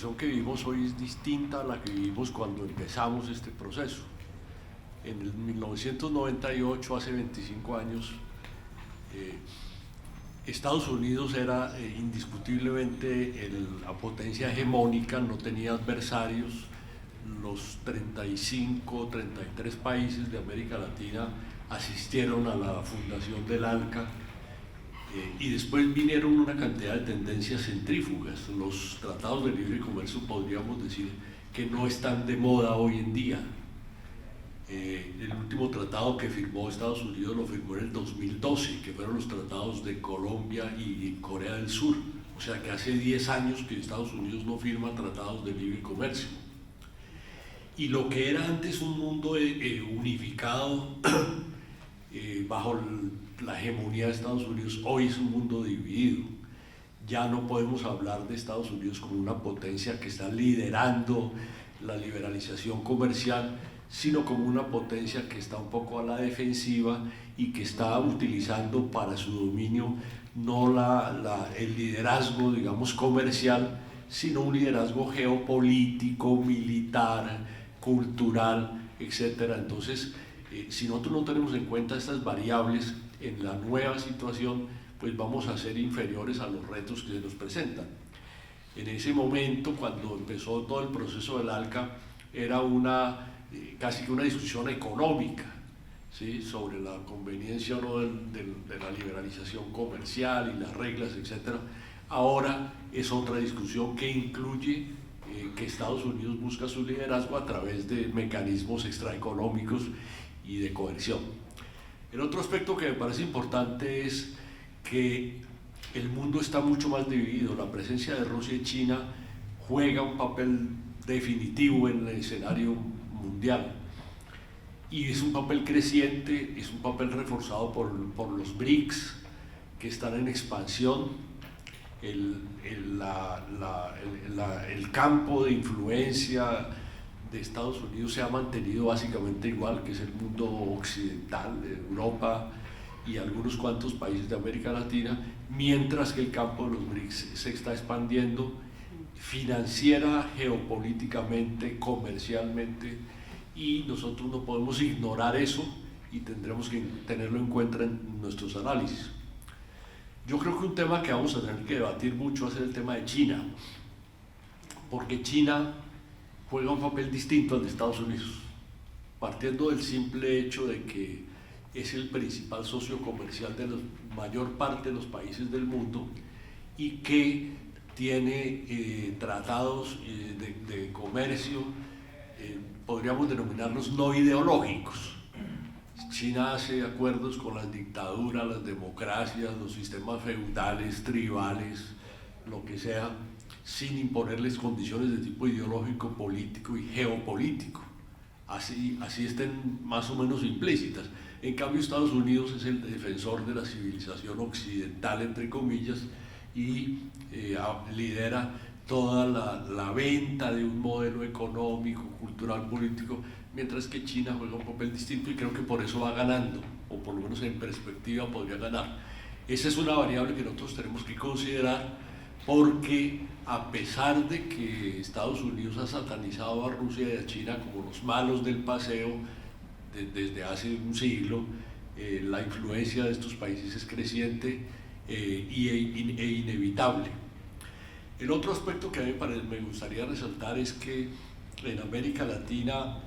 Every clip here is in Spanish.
La situación que vivimos hoy es distinta a la que vivimos cuando empezamos este proceso. En el 1998, hace 25 años, eh, Estados Unidos era indiscutiblemente la potencia hegemónica, no tenía adversarios. Los 35, 33 países de América Latina asistieron a la fundación del ALCA. Y después vinieron una cantidad de tendencias centrífugas. Los tratados de libre comercio podríamos decir que no están de moda hoy en día. El último tratado que firmó Estados Unidos lo firmó en el 2012, que fueron los tratados de Colombia y Corea del Sur. O sea que hace 10 años que Estados Unidos no firma tratados de libre comercio. Y lo que era antes un mundo unificado bajo la hegemonía de Estados Unidos, hoy es un mundo dividido. Ya no podemos hablar de Estados Unidos como una potencia que está liderando la liberalización comercial, sino como una potencia que está un poco a la defensiva y que está utilizando para su dominio no el liderazgo, digamos, comercial, sino un liderazgo geopolítico, militar, cultural, etc. Entonces, si nosotros no tenemos en cuenta estas variables en la nueva situación, pues vamos a ser inferiores a los retos que se nos presentan. En ese momento, cuando empezó todo el proceso del ALCA, era casi que una discusión económica, ¿sí?, sobre la conveniencia o no de la liberalización comercial y las reglas, etc. Ahora es otra discusión que incluye que Estados Unidos busca su liderazgo a través de mecanismos extraeconómicos y de coerción. El otro aspecto que me parece importante es que el mundo está mucho más dividido. La presencia de Rusia y China juega un papel definitivo en el escenario mundial y es un papel creciente, es un papel reforzado por los BRICS, que están en expansión. El campo de influencia de Estados Unidos se ha mantenido básicamente igual, que es el mundo occidental, de Europa y algunos cuantos países de América Latina, mientras que el campo de los BRICS se está expandiendo financiera, geopolíticamente, comercialmente, y nosotros no podemos ignorar eso y tendremos que tenerlo en cuenta en nuestros análisis. Yo creo que un tema que vamos a tener que debatir mucho va a ser el tema de China, porque China juega un papel distinto al de Estados Unidos, partiendo del simple hecho de que es el principal socio comercial de la mayor parte de los países del mundo y que tiene tratados de comercio, podríamos denominarlos no ideológicos. China hace acuerdos con las dictaduras, las democracias, los sistemas feudales, tribales, lo que sea, sin imponerles condiciones de tipo ideológico, político y geopolítico. Así estén más o menos implícitas. En cambio, Estados Unidos es el defensor de la civilización occidental, entre comillas, y lidera toda la venta de un modelo económico, cultural, político, mientras que China juega un papel distinto y creo que por eso va ganando, o por lo menos en perspectiva podría ganar. Esa es una variable que nosotros tenemos que considerar, porque a pesar de que Estados Unidos ha satanizado a Rusia y a China como los malos del paseo desde hace un siglo, la influencia de estos países es creciente e inevitable. El otro aspecto que a mí me gustaría resaltar es que en América Latina,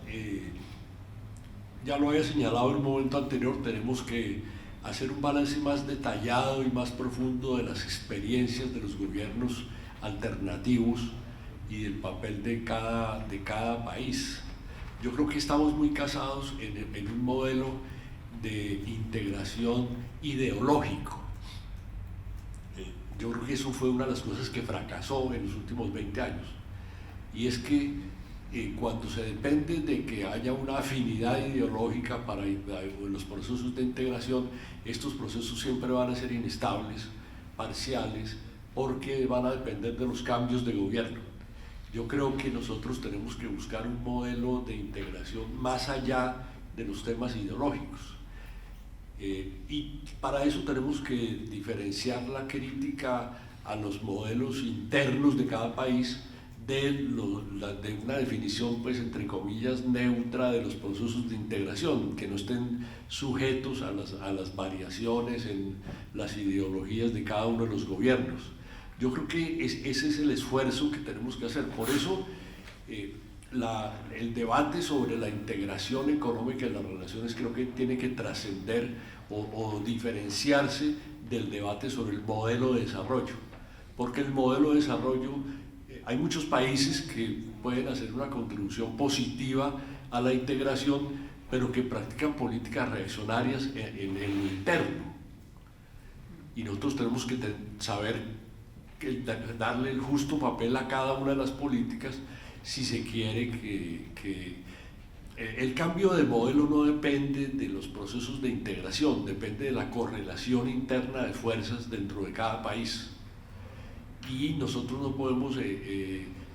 ya lo había señalado en un momento anterior, tenemos que hacer un balance más detallado y más profundo de las experiencias de los gobiernos alternativos y del papel de cada país. Yo creo que estamos muy casados en un modelo de integración ideológico. Yo creo que eso fue una de las cosas que fracasó en los últimos 20 años, y es que cuando se depende de que haya una afinidad ideológica para los procesos de integración, estos procesos siempre van a ser inestables, parciales, porque van a depender de los cambios de gobierno. Yo creo que nosotros tenemos que buscar un modelo de integración más allá de los temas ideológicos. Y para eso tenemos que diferenciar la crítica a los modelos internos de cada país de una definición, pues entre comillas, neutra de los procesos de integración, que no estén sujetos a las variaciones en las ideologías de cada uno de los gobiernos. Yo creo que ese es el esfuerzo que tenemos que hacer. Por eso el debate sobre la integración económica de las relaciones creo que tiene que trascender o diferenciarse del debate sobre el modelo de desarrollo, porque el modelo de desarrollo, hay muchos países que pueden hacer una contribución positiva a la integración, pero que practican políticas reaccionarias en lo interno, y nosotros tenemos que saber darle el justo papel a cada una de las políticas si se quiere que el cambio de modelo no depende de los procesos de integración, depende de la correlación interna de fuerzas dentro de cada país. Y nosotros no podemos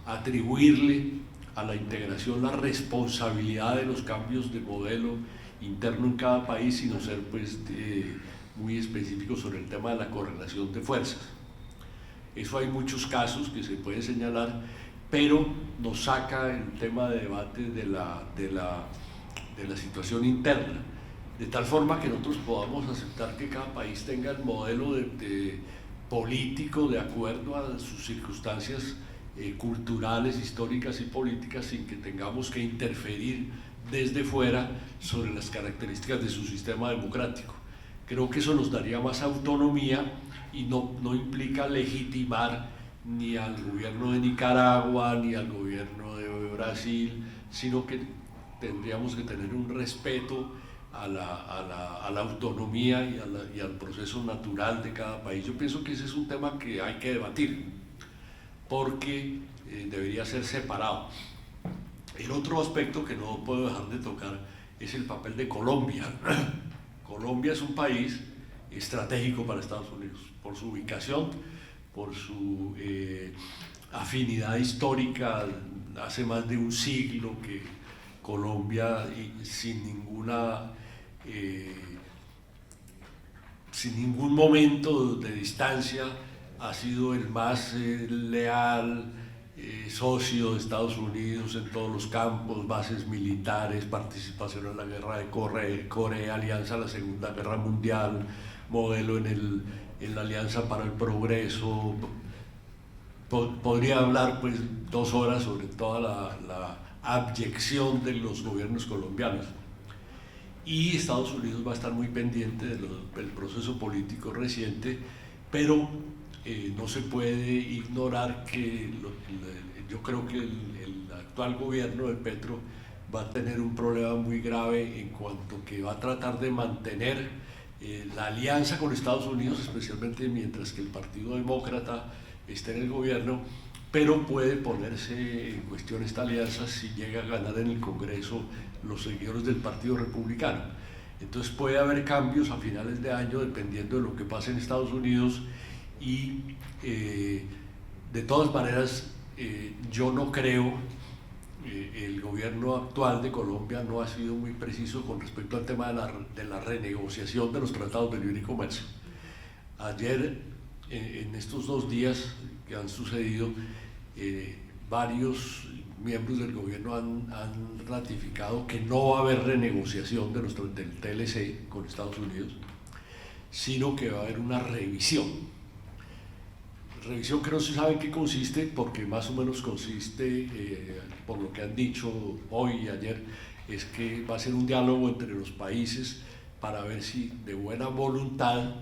atribuirle a la integración la responsabilidad de los cambios de modelo interno en cada país, sino ser pues, muy específicos sobre el tema de la correlación de fuerzas. Eso hay muchos casos que se pueden señalar, pero nos saca el tema de debate de la situación interna, de tal forma que nosotros podamos aceptar que cada país tenga el modelo político de acuerdo a sus circunstancias culturales, históricas y políticas, sin que tengamos que interferir desde fuera sobre las características de su sistema democrático. Creo que eso nos daría más autonomía y no implica legitimar ni al gobierno de Nicaragua ni al gobierno de Brasil, sino que tendríamos que tener un respeto a la autonomía y al proceso natural de cada país. Yo pienso que ese es un tema que hay que debatir, porque debería ser separado. El otro aspecto que no puedo dejar de tocar es el papel de Colombia. Colombia es un país estratégico para Estados Unidos, por su ubicación, por su afinidad histórica. Hace más de un siglo que Colombia, sin ningún momento de distancia, ha sido el más leal socio de Estados Unidos en todos los campos, bases militares, participación en la guerra de Corea, alianza a la Segunda Guerra Mundial, modelo en la Alianza para el Progreso. Podría hablar pues 2 horas sobre toda la abyección de los gobiernos colombianos. Y Estados Unidos va a estar muy pendiente del proceso político reciente, pero no se puede ignorar que yo creo que el actual gobierno de Petro va a tener un problema muy grave en cuanto que va a tratar de mantener la alianza con Estados Unidos, especialmente mientras que el Partido Demócrata esté en el gobierno, pero puede ponerse en cuestión esta alianza si llega a ganar en el Congreso los seguidores del Partido Republicano. Entonces puede haber cambios a finales de año dependiendo de lo que pase en Estados Unidos y de todas maneras yo no creo, el gobierno actual de Colombia no ha sido muy preciso con respecto al tema de la renegociación de los tratados de libre comercio. Ayer, en estos 2 días que han sucedido, varios miembros del gobierno han ratificado que no va a haber renegociación del TLC con Estados Unidos, sino que va a haber una revisión. Revisión que no se sabe en qué consiste, porque más o menos consiste, por lo que han dicho hoy y ayer, es que va a ser un diálogo entre los países para ver si de buena voluntad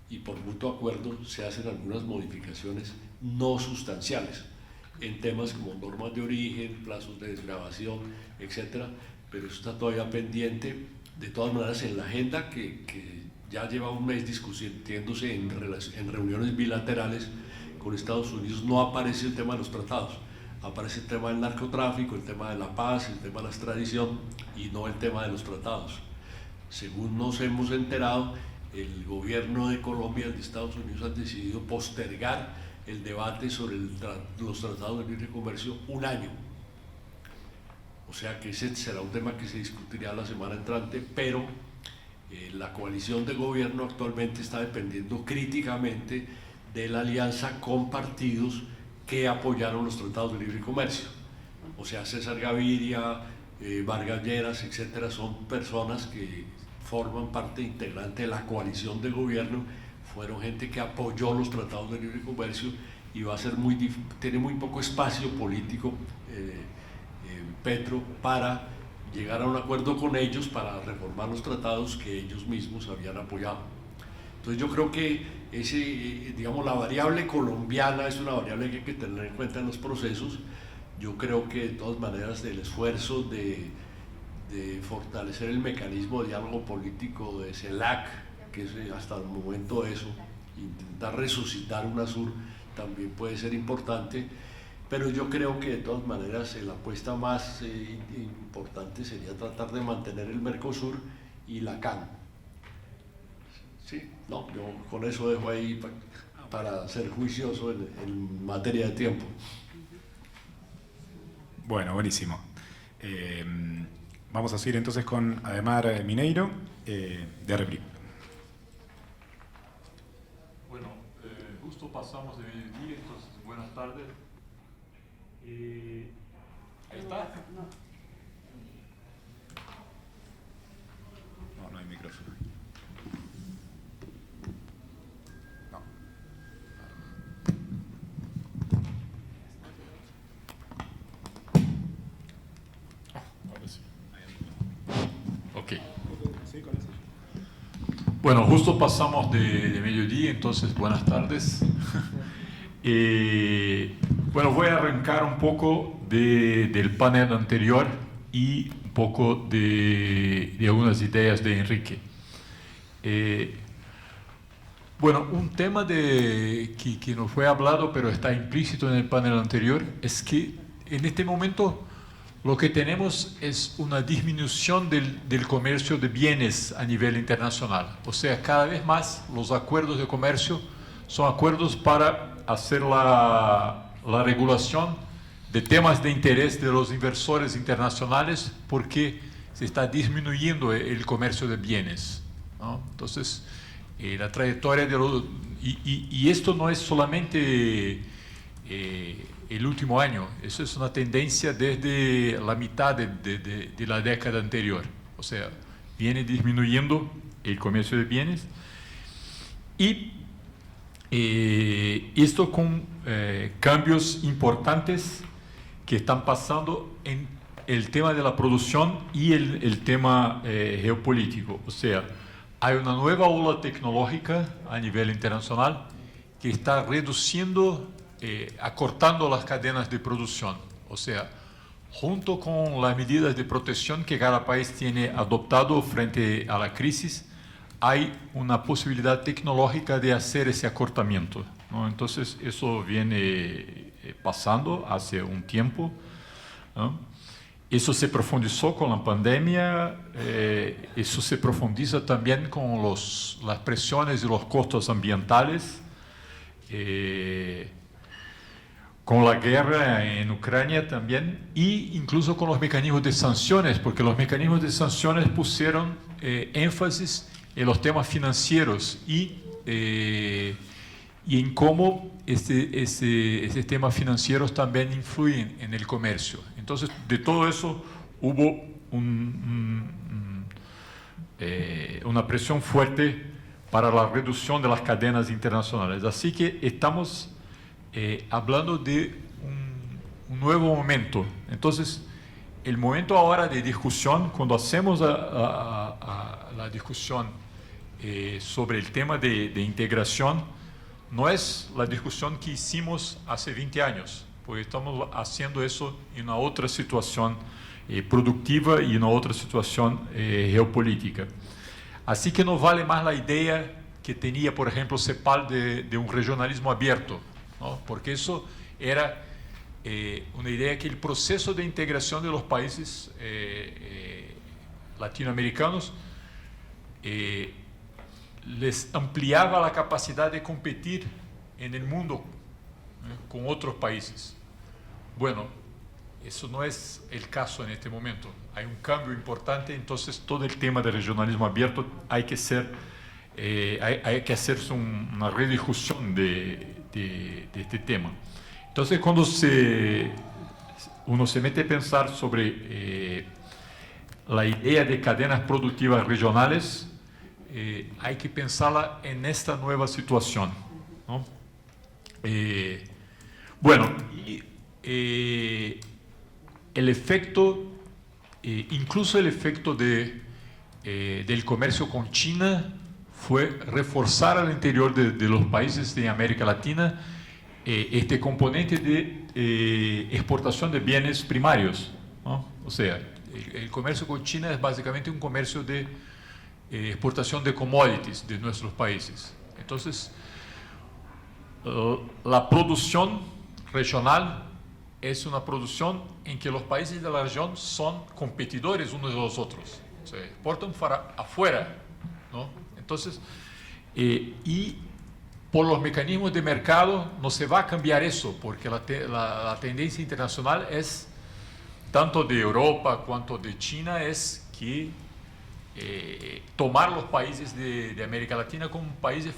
y por mutuo acuerdo se hacen algunas modificaciones no sustanciales en temas como normas de origen, plazos de desgravación, etc. Pero eso está todavía pendiente. De todas maneras, en la agenda que ya lleva un mes discutiéndose en reuniones bilaterales con Estados Unidos, no aparece el tema de los tratados. Aparece el tema del narcotráfico, el tema de la paz, el tema de la extradición y no el tema de los tratados. Según nos hemos enterado, el gobierno de Colombia y el de Estados Unidos han decidido postergar el debate sobre los tratados de libre comercio 1 año. O sea que ese será un tema que se discutirá la semana entrante, pero la coalición de gobierno actualmente está dependiendo críticamente de la alianza con partidos que apoyaron los tratados de libre comercio. O sea, César Gaviria, Vargas Lleras, etcétera, son personas que forman parte integrante de la coalición de gobierno, fueron gente que apoyó los tratados de libre comercio y va a ser tiene muy poco espacio político Petro para llegar a un acuerdo con ellos para reformar los tratados que ellos mismos habían apoyado. Entonces yo creo que digamos, la variable colombiana es una variable que hay que tener en cuenta en los procesos. Yo creo que de todas maneras el esfuerzo de fortalecer el mecanismo de diálogo político de CELAC, que es hasta el momento eso, intentar resucitar UNASUR también puede ser importante, pero yo creo que de todas maneras la apuesta más importante sería tratar de mantener el Mercosur y la CAN. Sí, no, yo con eso dejo ahí para ser juicioso en materia de tiempo. Bueno, buenísimo. Vamos a seguir entonces con Ademar Mineiro, de Reprip. Bueno, justo pasamos de mediodía, entonces buenas tardes. ¿Ahí está? No, no hay micrófono. No. Ahora sí. Ok. Bueno, justo pasamos de mediodía, entonces buenas tardes. Bueno, voy a arrancar un poco del panel anterior y un poco de algunas ideas de Enrique. Bueno, un tema que no fue hablado, pero está implícito en el panel anterior, es que en este momento lo que tenemos es una disminución del comercio de bienes a nivel internacional. O sea, cada vez más los acuerdos de comercio son acuerdos para hacer la regulación de temas de interés de los inversores internacionales, porque se está disminuyendo el comercio de bienes, ¿no? Entonces, la trayectoria de los... Y esto no es solamente el último año, eso es una tendencia desde la mitad de la década anterior. O sea, viene disminuyendo el comercio de bienes y esto con cambios importantes que están pasando en el tema de la producción y el tema geopolítico. O sea, hay una nueva ola tecnológica a nivel internacional que está reduciendo, acortando las cadenas de producción. O sea, junto con las medidas de protección que cada país tiene adoptado frente a la crisis, hay una posibilidad tecnológica de hacer ese acortamiento, ¿no? Entonces, eso viene pasando hace un tiempo, ¿no? Eso se profundizó con la pandemia, eso se profundiza también con las presiones y los costos ambientales, con la guerra en Ucrania también, e incluso con los mecanismos de sanciones, porque los mecanismos de sanciones pusieron énfasis en los temas financieros y en cómo estos temas financieros también influyen en el comercio. Entonces, de todo eso hubo una presión fuerte para la reducción de las cadenas internacionales. Así que estamos hablando de un nuevo momento. Entonces, el momento ahora de discusión, cuando hacemos la discusión sobre el tema de integración, no es la discusión que hicimos hace 20 años, porque estamos haciendo eso en una otra situación productiva y en una otra situación geopolítica. Así que no vale más la idea que tenía, por ejemplo, CEPAL de un regionalismo abierto, ¿no? Porque eso era una idea que el proceso de integración de los países latinoamericanos les ampliaba la capacidad de competir en el mundo con otros países. Bueno, eso no es el caso en este momento. Hay un cambio importante, entonces todo el tema del regionalismo abierto hay que hacerse una rediscusión de este tema. Entonces, cuando uno se mete a pensar sobre la idea de cadenas productivas regionales, hay que pensarla en esta nueva situación, ¿no? Bueno, el efecto, incluso el efecto del comercio con China fue reforzar al interior de los países de América Latina este componente de exportación de bienes primarios, ¿no? O sea, el comercio con China es básicamente un comercio de exportación de commodities de nuestros países. Entonces, la producción regional es una producción en que los países de la región son competidores unos de los otros, o sea, exportan para afuera, ¿no? Entonces, y por los mecanismos de mercado no se va a cambiar eso, porque la tendencia internacional es, tanto de Europa cuanto de China, es que tomar los países de América Latina como países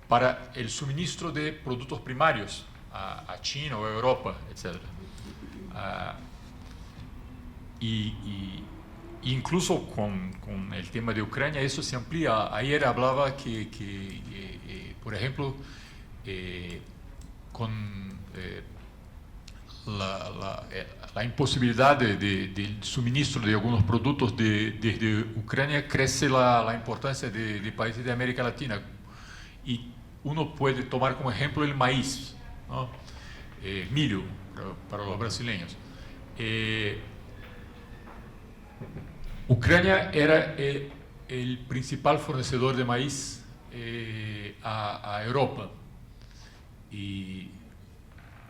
para el suministro de productos primarios a China o a Europa, etc. Incluso con el tema de Ucrania eso se amplía. Ayer hablaba que por ejemplo, con la imposibilidad del suministro de algunos productos desde Ucrania, crece la importancia de países de América Latina. Y uno puede tomar como ejemplo el maíz, ¿no? Milho para los brasileños. Ucrania era el principal fornecedor de maíz a Europa, y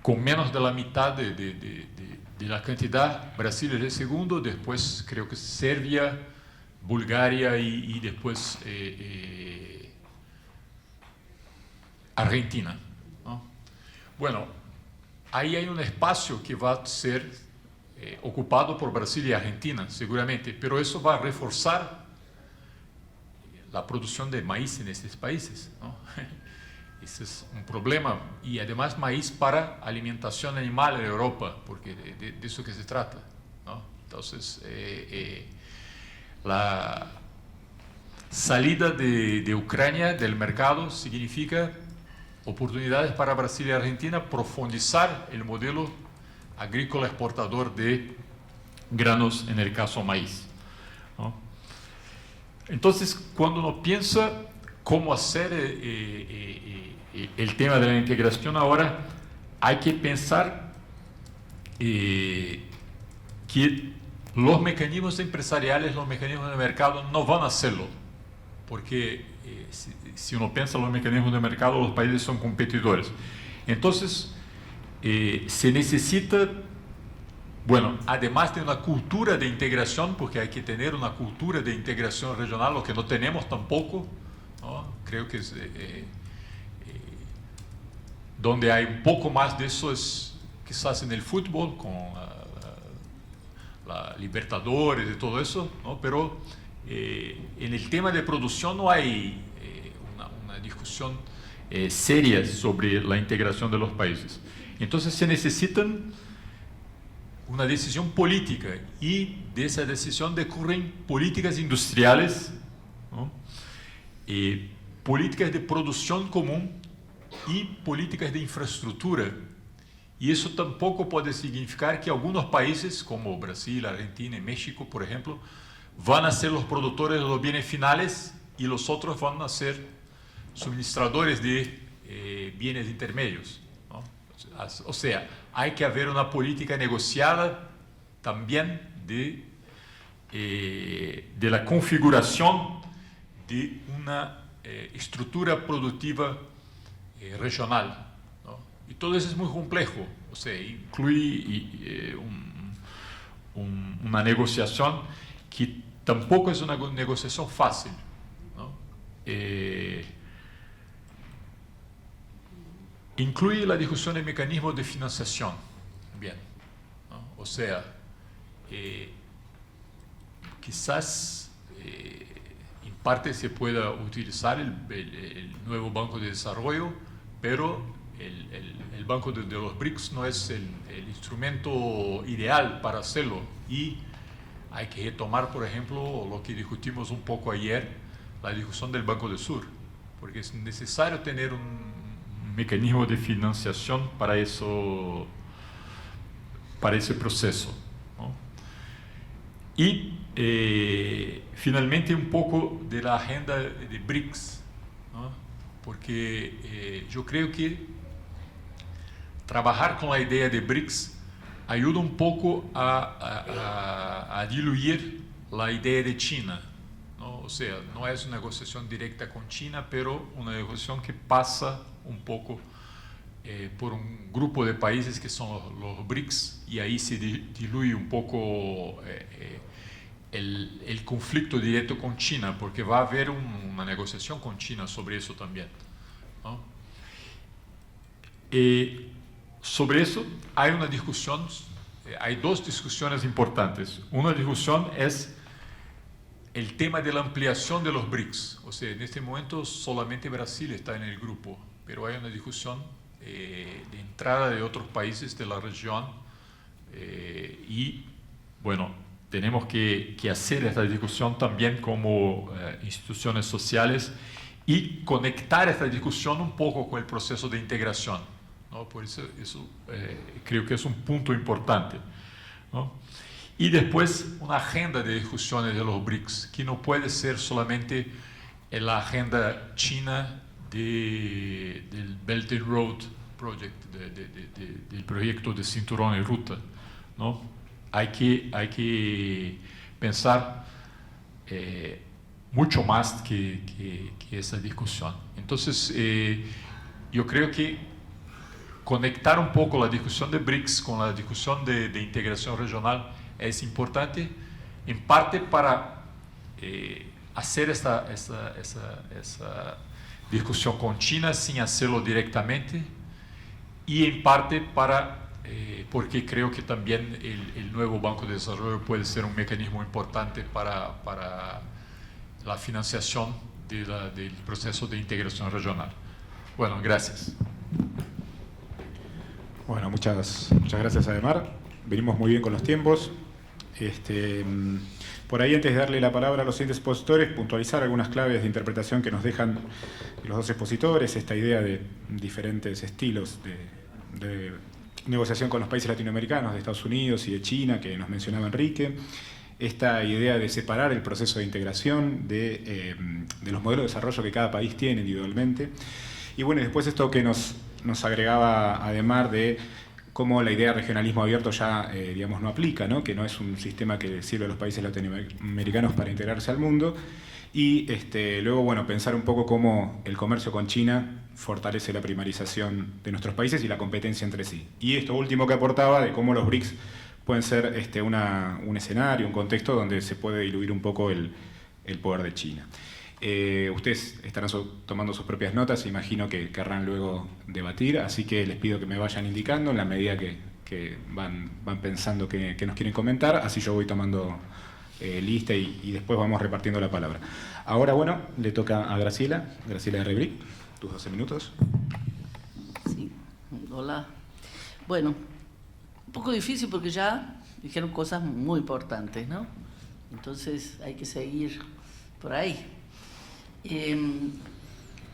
con menos de la mitad de la cantidad, Brasil es el segundo, después creo que Serbia, Bulgaria y después Argentina, ¿no? Bueno, ahí hay un espacio que va a ser ocupado por Brasil y Argentina, seguramente, pero eso va a reforzar la producción de maíz en estos países, ¿no? Ese es un problema, y además maíz para alimentación animal en Europa, porque de eso que se trata, ¿no? Entonces, la salida de Ucrania del mercado significa oportunidades para Brasil y Argentina profundizar el modelo agrícola exportador de granos, en el caso maíz, ¿no? Entonces, cuando uno piensa cómo hacer el tema de la integración ahora, hay que pensar que los mecanismos empresariales, los mecanismos de mercado no van a hacerlo, porque si uno piensa en los mecanismos de mercado, los países son competidores. Entonces, se necesita, bueno, además de una cultura de integración, porque hay que tener una cultura de integración regional, lo que no tenemos tampoco, ¿no? Creo que donde hay un poco más de eso es quizás en el fútbol, con la Libertadores y todo eso, ¿no? Pero en el tema de producción no hay una discusión seria sobre la integración de los países. Entonces se necesitan una decisión política, y de esa decisión decorren políticas industriales, ¿no? Políticas de producción común y políticas de infraestructura. Y eso tampoco puede significar que algunos países como Brasil, Argentina y México, por ejemplo, van a ser los productores de los bienes finales y los otros van a ser suministradores de bienes intermedios, ¿no? O sea, hay que haber una política negociada también de la configuración de una estructura productiva regional, ¿no? Y todo eso es muy complejo, o sea, incluye una negociación que tampoco es una negociación fácil, ¿no? Incluye la discusión de mecanismos de financiación, bien, ¿no? O sea, quizás en parte se pueda utilizar el nuevo Banco de Desarrollo, pero el Banco de los BRICS no es el instrumento ideal para hacerlo, y hay que retomar, por ejemplo, lo que discutimos un poco ayer, la discusión del Banco del Sur, porque es necesario tener un mecanismo de financiación para eso, para ese proceso, ¿no? Y finalmente un poco de la agenda de BRICS, ¿no? Porque yo creo que trabajar con la idea de BRICS ayuda un poco a diluir la idea de China, ¿no? O sea, no es una negociación directa con China, pero una negociación que pasa un poco por un grupo de países que son los BRICS, y ahí se diluye un poco el conflicto directo con China, porque va a haber una negociación con China sobre eso también, ¿no? Sobre eso hay una discusión, hay dos discusiones importantes. Una discusión es el tema de la ampliación de los BRICS. O sea, en este momento solamente Brasil está en el grupo, pero hay una discusión de entrada de otros países de la región, y bueno, tenemos que hacer esta discusión también como instituciones sociales y conectar esta discusión un poco con el proceso de integración, ¿no? Por eso creo que es un punto importante, ¿no? Y después una agenda de discusiones de los BRICS, que no puede ser solamente la agenda china del Belt and Road Project, del proyecto de cinturón y ruta, ¿no? Hay que pensar mucho más que esa discusión. Entonces, yo creo que conectar un poco la discusión de BRICS con la discusión de integración regional es importante, en parte para hacer esa discusión con China sin hacerlo directamente, y en parte porque creo que también el nuevo Banco de Desarrollo puede ser un mecanismo importante para la financiación del proceso de integración regional. Bueno, gracias. Bueno, muchas gracias, Ademar. Venimos muy bien con los tiempos. Por ahí, antes de darle la palabra a los siguientes expositores, puntualizar algunas claves de interpretación que nos dejan los dos expositores, esta idea de diferentes estilos de negociación con los países latinoamericanos, de Estados Unidos y de China, que nos mencionaba Enrique, esta idea de separar el proceso de integración de los modelos de desarrollo que cada país tiene individualmente, y bueno, después esto que nos agregaba Ademar de cómo la idea de regionalismo abierto ya, digamos, no aplica, ¿no? Que no es un sistema que sirve a los países latinoamericanos para integrarse al mundo. Y luego, bueno, pensar un poco cómo el comercio con China fortalece la primarización de nuestros países y la competencia entre sí. Y esto último que aportaba de cómo los BRICS pueden ser un escenario, un contexto donde se puede diluir un poco el poder de China. Ustedes estarán tomando sus propias notas, imagino que querrán luego debatir, así que les pido que me vayan indicando en la medida que van pensando que nos quieren comentar, así yo voy tomando lista y después vamos repartiendo la palabra. Ahora, bueno, le toca a Graciela de Rebric, tus 12 minutos. Sí, hola. Bueno, un poco difícil porque ya dijeron cosas muy importantes, ¿no? Entonces hay que seguir por ahí.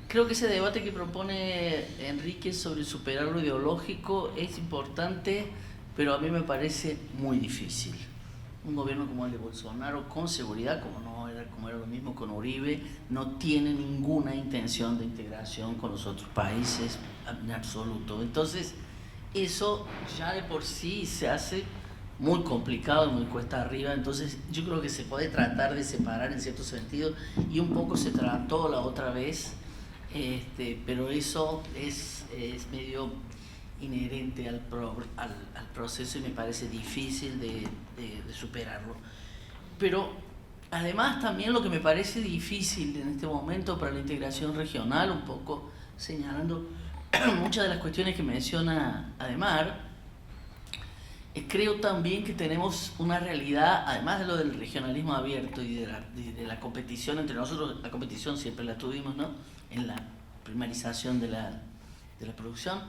Creo que ese debate que propone Enrique sobre superar lo ideológico es importante, pero a mí me parece muy difícil. Un gobierno como el de Bolsonaro, con seguridad, como era lo mismo con Uribe, no tiene ninguna intención de integración con los otros países en absoluto. Entonces, eso ya de por sí se hace muy complicado, muy cuesta arriba. Entonces yo creo que se puede tratar de separar en cierto sentido, y un poco se trató la otra vez, pero eso es medio inherente al proceso y me parece difícil de superarlo. Pero además también lo que me parece difícil en este momento para la integración regional, un poco señalando muchas de las cuestiones que menciona Ademar, creo también que tenemos una realidad, además de lo del regionalismo abierto y de la competición entre nosotros. La competición siempre la tuvimos, ¿no? En la primarización de de la producción.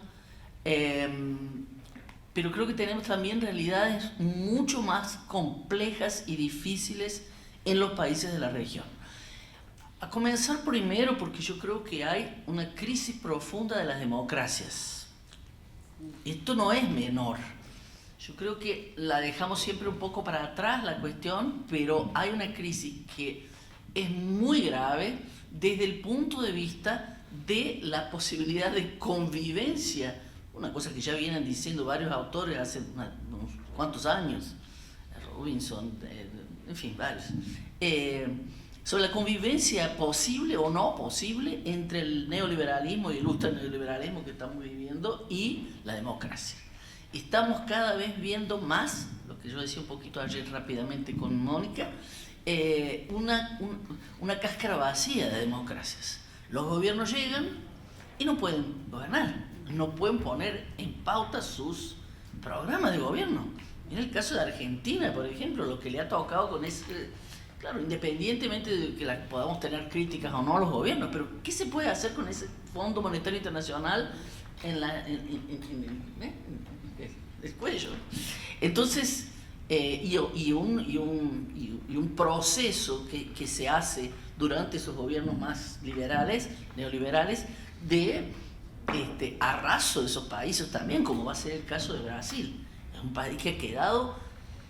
Pero creo que tenemos también realidades mucho más complejas y difíciles en los países de la región. A comenzar primero porque yo creo que hay una crisis profunda de las democracias. Esto no es menor. Yo creo que la dejamos siempre un poco para atrás la cuestión, pero hay una crisis que es muy grave desde el punto de vista de la posibilidad de convivencia, una cosa que ya vienen diciendo varios autores hace unos cuantos años, Robinson, en fin, varios, sobre la convivencia posible o no posible entre el neoliberalismo y el ultraneoliberalismo que estamos viviendo y la democracia. Estamos cada vez viendo más, lo que yo decía un poquito ayer rápidamente con Mónica, una cáscara vacía de democracias. Los gobiernos llegan y no pueden gobernar, no pueden poner en pauta sus programas de gobierno. En el caso de Argentina, por ejemplo, lo que le ha tocado con ese... Claro, independientemente de que podamos tener críticas o no a los gobiernos, pero ¿qué se puede hacer con ese Fondo Monetario Internacional en el cuello? Entonces, y un proceso que se hace durante esos gobiernos más liberales, neoliberales, de arraso de esos países también, como va a ser el caso de Brasil. Es un país que ha quedado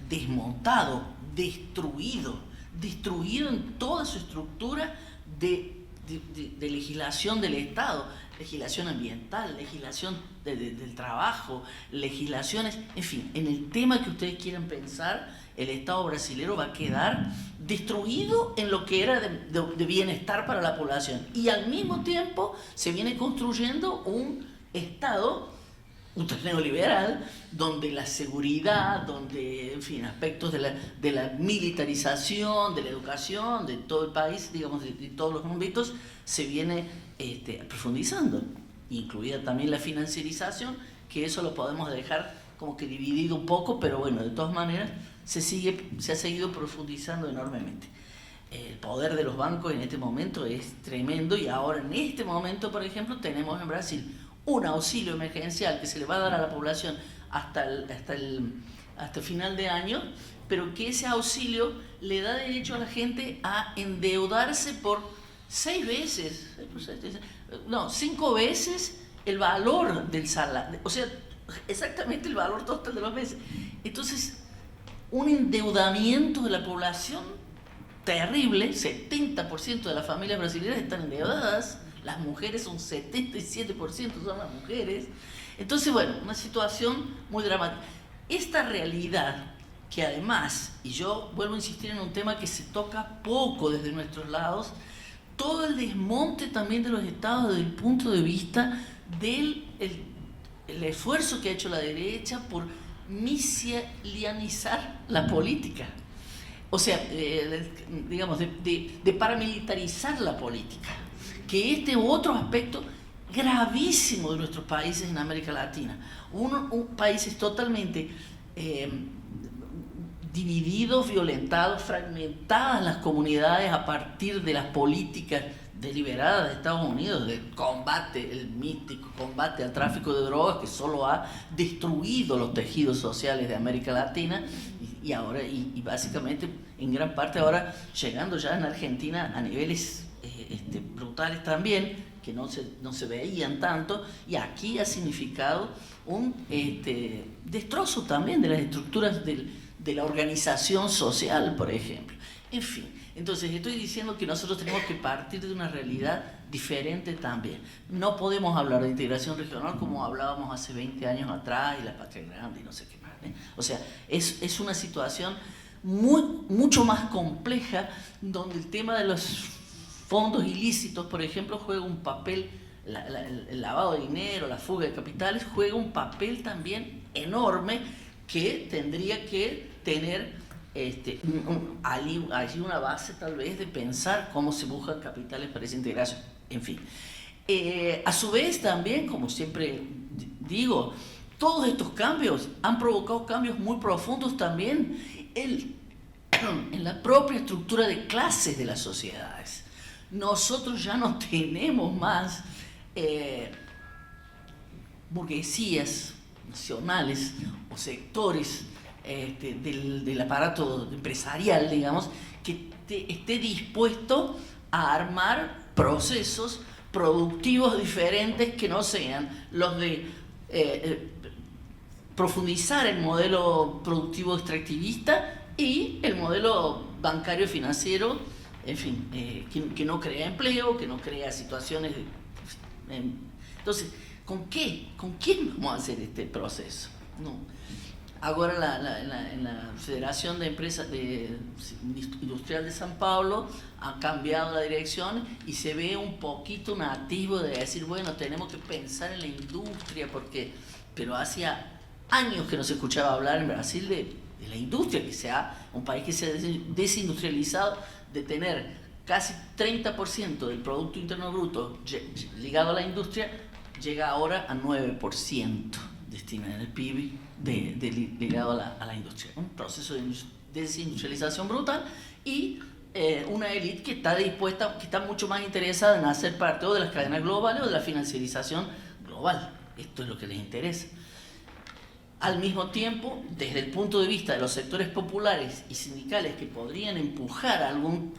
desmontado, destruido en toda su estructura de legislación del Estado, legislación ambiental, legislación del trabajo, legislaciones, en fin, en el tema que ustedes quieran pensar, el Estado brasilero va a quedar destruido en lo que era de bienestar para la población. Y al mismo tiempo se viene construyendo un Estado ultraneoliberal, donde la seguridad, donde, en fin, aspectos de la militarización, de la educación, de todo el país, digamos, de todos los ámbitos, se viene profundizando, incluida también la financiarización, que eso lo podemos dejar como que dividido un poco, pero bueno, de todas maneras se ha seguido profundizando enormemente. El poder de los bancos en este momento es tremendo y ahora en este momento, por ejemplo, tenemos en Brasil un auxilio emergencial que se le va a dar a la población hasta el final de año, pero que ese auxilio le da derecho a la gente a endeudarse por 5 veces el valor del salario, o sea, exactamente el valor total de los meses. Entonces, un endeudamiento de la población terrible, 70% de las familias brasileñas están endeudadas, las mujeres son 77% son las mujeres. Entonces, bueno, una situación muy dramática. Esta realidad, que además, y yo vuelvo a insistir en un tema que se toca poco desde nuestros lados, todo el desmonte también de los estados desde el punto de vista del el esfuerzo que ha hecho la derecha por misianizar la política. O sea, digamos, de paramilitarizar la política. Que otro aspecto gravísimo de nuestros países en América Latina. Países totalmente divididos, violentados, fragmentadas las comunidades a partir de las políticas deliberadas de Estados Unidos, del combate, el místico combate al tráfico de drogas que solo ha destruido los tejidos sociales de América Latina y ahora, y básicamente en gran parte ahora llegando ya en Argentina a niveles brutales también, que no se veían tanto, y aquí ha significado un destrozo también de las estructuras de la organización social, por ejemplo. En fin, entonces estoy diciendo que nosotros tenemos que partir de una realidad diferente también. No podemos hablar de integración regional como hablábamos hace 20 años atrás, y la patria grande y no sé qué más. O sea, es una situación mucho más compleja, donde el tema de los fondos ilícitos, por ejemplo, juega un papel, el lavado de dinero, la fuga de capitales, juega un papel también enorme que tendría que tener allí una base tal vez de pensar cómo se buscan capitales para esa integración. En fin, a su vez también, como siempre digo, todos estos cambios han provocado cambios muy profundos también en la propia estructura de clases de las sociedades. Nosotros ya no tenemos más burguesías nacionales o sectores del aparato empresarial, digamos, que esté dispuesto a armar procesos productivos diferentes que no sean los de profundizar el modelo productivo extractivista y el modelo bancario financiero, en fin, que no crea empleo, que no crea situaciones entonces, ¿con quién vamos a hacer este proceso? No. Ahora en la Federación de Empresas Industrial de San Pablo ha cambiado la dirección y se ve un poquito un atisbo de decir, bueno, tenemos que pensar en la industria, pero hacía años que no se escuchaba hablar en Brasil de la industria, que sea un país que se ha desindustrializado, de tener casi 30% del Producto Interno Bruto ligado a la industria, llega ahora a 9% destinado en el PIB ligado a la industria. Un proceso de desindustrialización brutal y una élite que está dispuesta, que está mucho más interesada en hacer parte o de las cadenas globales o de la financiarización global. Esto es lo que les interesa. Al mismo tiempo, desde el punto de vista de los sectores populares y sindicales que podrían empujar algún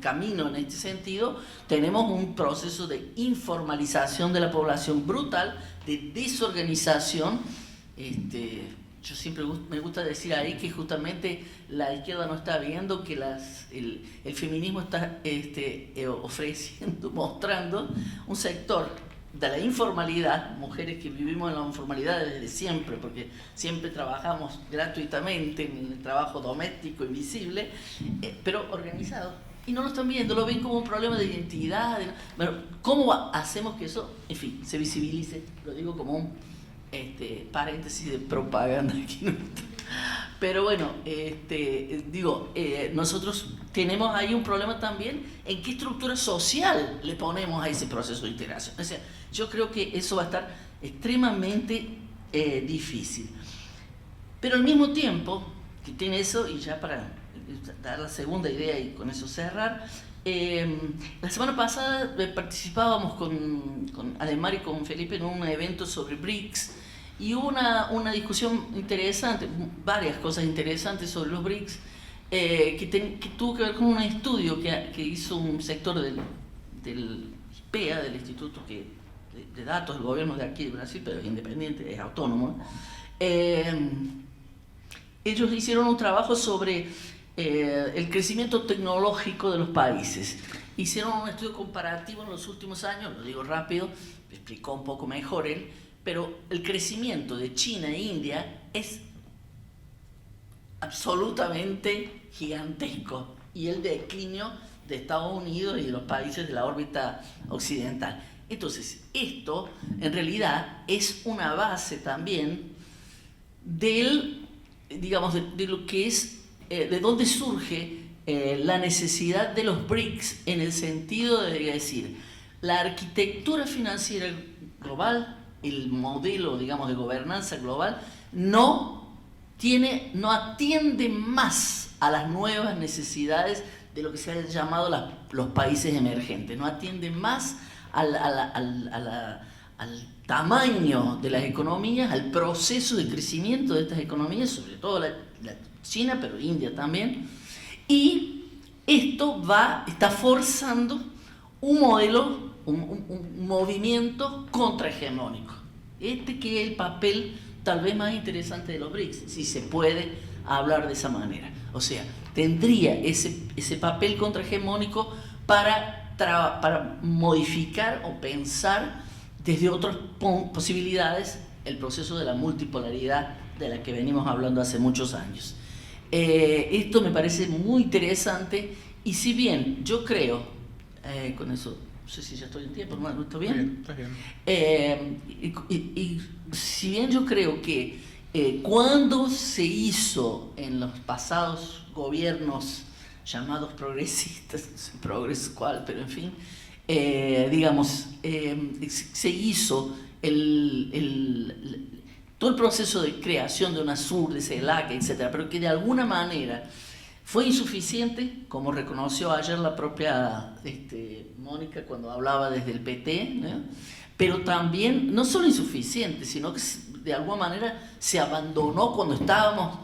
camino en este sentido, tenemos un proceso de informalización de la población brutal, de desorganización. Yo siempre me gusta decir ahí que justamente la izquierda no está viendo que el feminismo está ofreciendo, mostrando un sector de la informalidad, mujeres que vivimos en la informalidad desde siempre, porque siempre trabajamos gratuitamente en el trabajo doméstico invisible, pero organizado. Y no lo están viendo, lo ven como un problema de identidad. Bueno, ¿cómo hacemos que eso, en fin, se visibilice? Lo digo como un paréntesis de propaganda aquí. Pero bueno, nosotros tenemos ahí un problema también en qué estructura social le ponemos a ese proceso de integración. O sea, yo creo que eso va a estar extremadamente difícil. Pero al mismo tiempo que tiene eso, y ya para dar la segunda idea y con eso cerrar, la semana pasada participábamos con Ademar y con Felipe en un evento sobre BRICS y hubo una discusión interesante, varias cosas interesantes sobre los BRICS, que tuvo que ver con un estudio que hizo un sector del IPEA, del Instituto de Datos del Gobierno de aquí de Brasil, pero es independiente, es autónomo. Ellos hicieron un trabajo sobre el crecimiento tecnológico de los países. Hicieron un estudio comparativo en los últimos años, lo digo rápido, explicó un poco mejor él, pero el crecimiento de China e India es absolutamente gigantesco y el declinio de Estados Unidos y de los países de la órbita occidental. Entonces, esto en realidad es una base también de lo que es, de dónde surge la necesidad de los BRICS en el sentido de decir, la arquitectura financiera global, el modelo, digamos, de gobernanza global, no atiende más a las nuevas necesidades de lo que se ha llamado los países emergentes, no atiende más al tamaño de las economías, al proceso de crecimiento de estas economías, sobre todo la China, pero India también, y esto está forzando un modelo, un movimiento contrahegemónico. Que es el papel tal vez más interesante de los BRICS, si se puede hablar de esa manera. O sea, tendría ese papel contrahegemónico para modificar o pensar desde otras posibilidades el proceso de la multipolaridad de la que venimos hablando hace muchos años. Esto me parece muy interesante y si bien yo creo, con eso no sé si ya estoy en tiempo, ¿no? ¿Está bien? Está bien. Y si bien yo creo que cuando se hizo en los pasados gobiernos llamados progresistas, no sé progreso cuál, pero en fin, se hizo todo el proceso de creación de UNASUR, de CELAC, etc., pero que de alguna manera fue insuficiente, como reconoció ayer la propia Mónica cuando hablaba desde el PT, ¿no? pero también no solo insuficiente, sino que de alguna manera se abandonó cuando estábamos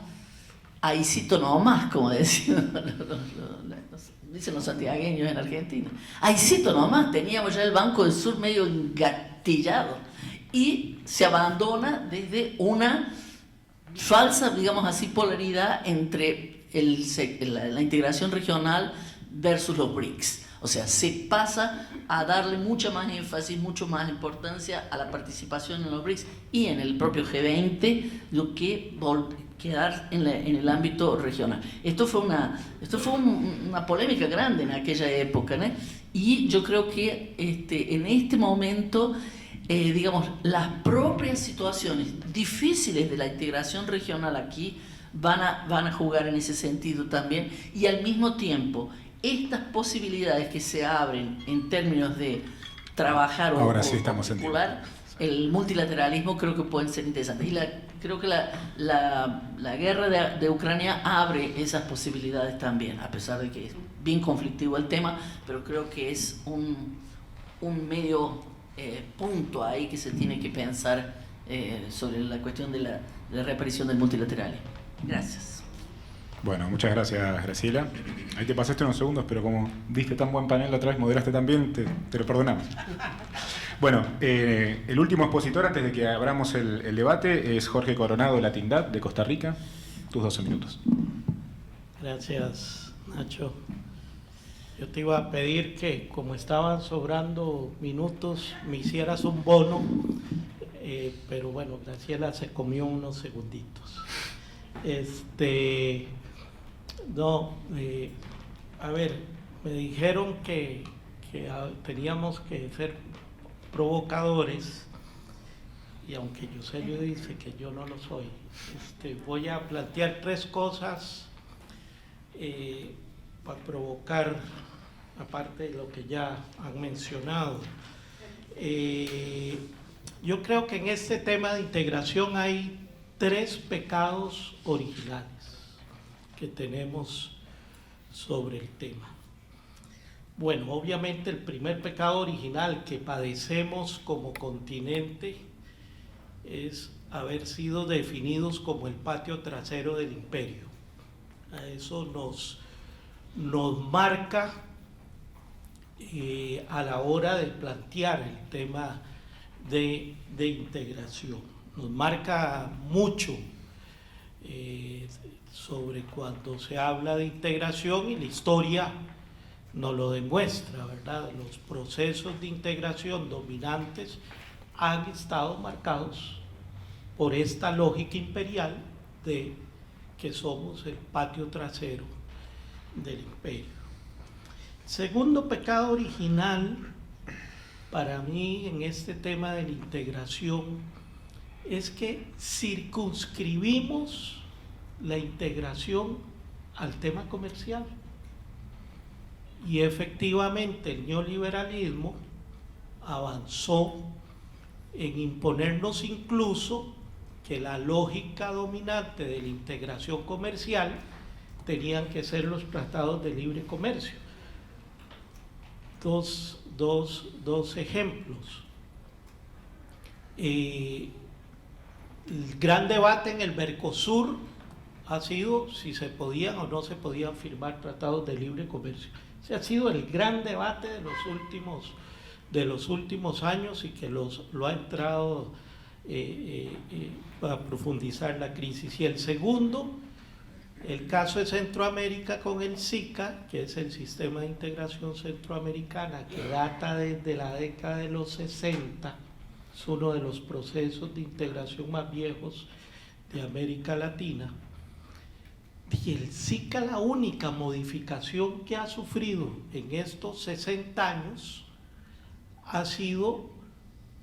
ahícito nomás, como dicen los santiagueños en Argentina. Ahícito nomás, teníamos ya el Banco del Sur medio engatillado y se abandona desde una falsa, digamos así, polaridad entre la integración regional versus los BRICS. O sea, se pasa a darle mucha más énfasis, mucho más importancia a la participación en los BRICS y en el propio G20, lo que quedar en el ámbito regional. Esto fue una polémica grande en aquella época, ¿no? Y yo creo que en este momento, digamos, las propias situaciones difíciles de la integración regional aquí van a jugar en ese sentido también, y al mismo tiempo estas posibilidades que se abren en términos de trabajar Ahora o sí estamos articular el multilateralismo creo que pueden ser interesantes. Y creo que la guerra de Ucrania abre esas posibilidades también, a pesar de que es bien conflictivo el tema, pero creo que es un medio punto ahí que se tiene que pensar sobre la cuestión de la reaparición del multilateralismo. Gracias. Bueno, muchas gracias, Graciela. Ahí te pasaste unos segundos, pero como diste tan buen panel la otra vez, moderaste tan bien, te lo perdonamos. Bueno, el último expositor, antes de que abramos el debate, es Jorge Coronado Latindad, de Costa Rica. Tus 12 minutos. Gracias, Nacho. Yo te iba a pedir que, como estaban sobrando minutos, me hicieras un bono, pero bueno, Graciela se comió unos segunditos. A ver, me dijeron que teníamos que ser provocadores, y aunque Yuselio dice que yo no lo soy, voy a plantear 3 cosas para provocar, aparte de lo que ya han mencionado. Yo creo que en este tema de integración hay 3 pecados originales que tenemos sobre el tema. Bueno, obviamente el primer pecado original que padecemos como continente es haber sido definidos como el patio trasero del imperio. Eso nos marca a la hora de plantear el tema de integración. Nos marca mucho sobre cuando se habla de integración, y la historia nos lo demuestra, ¿verdad? Los procesos de integración dominantes han estado marcados por esta lógica imperial de que somos el patio trasero del imperio. Segundo pecado original para mí en este tema de la integración es que circunscribimos la integración al tema comercial. Y efectivamente el neoliberalismo avanzó en imponernos incluso que la lógica dominante de la integración comercial tenían que ser los tratados de libre comercio. Dos ejemplos. El gran debate en el Mercosur ha sido si se podían o no se podían firmar tratados de libre comercio. Ese ha sido el gran debate de los últimos años, y que lo ha entrado a profundizar la crisis. Y el segundo, el caso de Centroamérica con el SICA, que es el Sistema de Integración Centroamericana, que data desde la década de los 60, es uno de los procesos de integración más viejos de América Latina. Y el SICA, la única modificación que ha sufrido en estos 60 años ha sido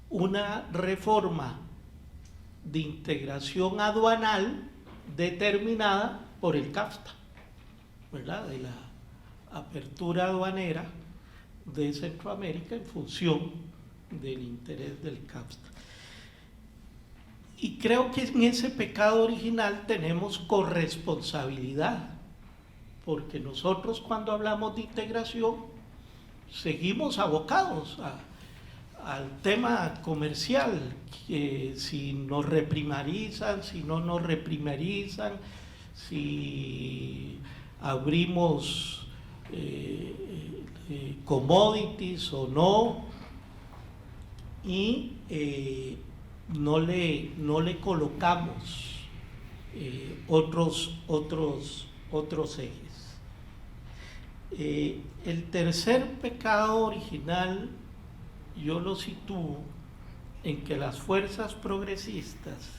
una reforma de integración aduanal determinada por el CAFTA, ¿verdad? De la apertura aduanera de Centroamérica en función del interés del CAFTA. Y creo que en ese pecado original tenemos corresponsabilidad, porque nosotros cuando hablamos de integración seguimos abocados al tema comercial, que si nos reprimarizan, si no nos reprimarizan, si abrimos commodities o no, y no le colocamos otros ejes. El tercer pecado original yo lo sitúo en que las fuerzas progresistas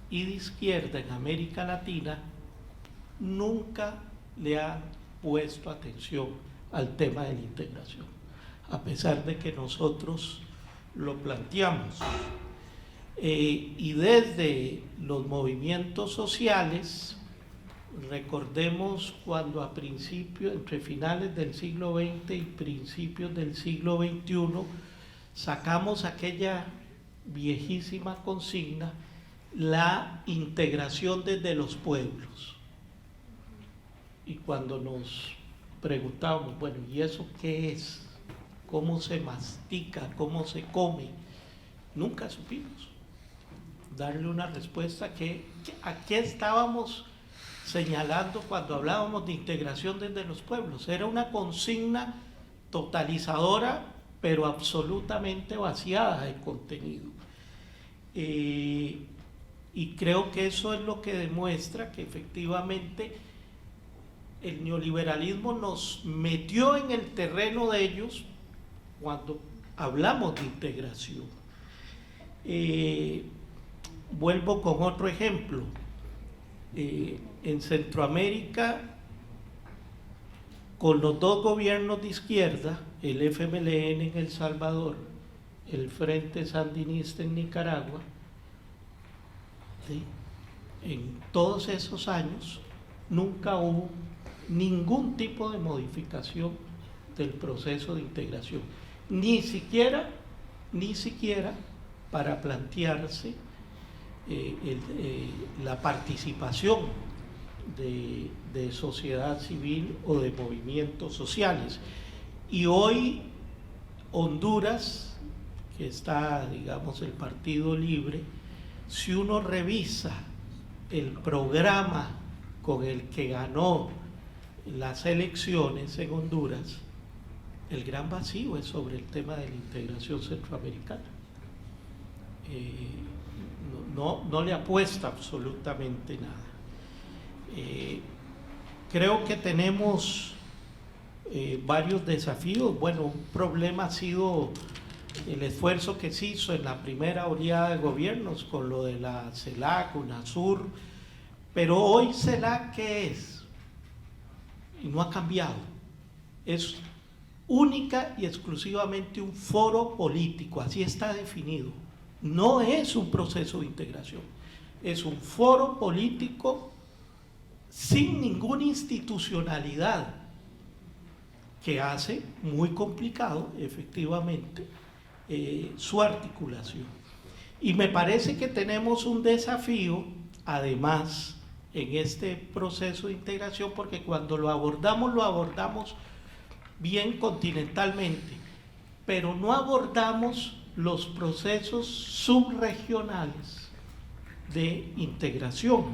y de izquierda en América Latina nunca le han puesto atención al tema de la integración, a pesar de que nosotros lo planteamos. Y desde los movimientos sociales, recordemos cuando a principios, entre finales del siglo XX y principios del siglo XXI, sacamos aquella viejísima consigna, la integración desde los pueblos. Y cuando nos preguntábamos, bueno, ¿y eso qué es? ¿Cómo se mastica? ¿Cómo se come? Nunca supimos darle una respuesta a qué estábamos señalando cuando hablábamos de integración desde los pueblos. Era una consigna totalizadora, pero absolutamente vaciada de contenido. Y creo que eso es lo que demuestra que efectivamente el neoliberalismo nos metió en el terreno de ellos cuando hablamos de integración. Vuelvo con otro ejemplo. En Centroamérica, con los dos gobiernos de izquierda, el FMLN en El Salvador, el Frente Sandinista en Nicaragua, ¿sí?, en todos esos años nunca hubo ningún tipo de modificación del proceso de integración, ni siquiera para plantearse la participación de sociedad civil o de movimientos sociales. Y hoy Honduras, que está, digamos, el Partido Libre, si uno revisa el programa con el que ganó las elecciones en Honduras, el gran vacío es sobre el tema de la integración centroamericana. No le apuesta absolutamente nada. Creo que tenemos varios desafíos. Bueno, un problema ha sido el esfuerzo que se hizo en la primera oleada de gobiernos con lo de la CELAC, UNASUR, pero hoy CELAC, ¿qué es? Y no ha cambiado. Es única y exclusivamente un foro político, así está definido. No es un proceso de integración, es un foro político sin ninguna institucionalidad, que hace muy complicado efectivamente su articulación. Y me parece que tenemos un desafío además en este proceso de integración, porque cuando lo abordamos bien continentalmente, pero no abordamos los procesos subregionales de integración.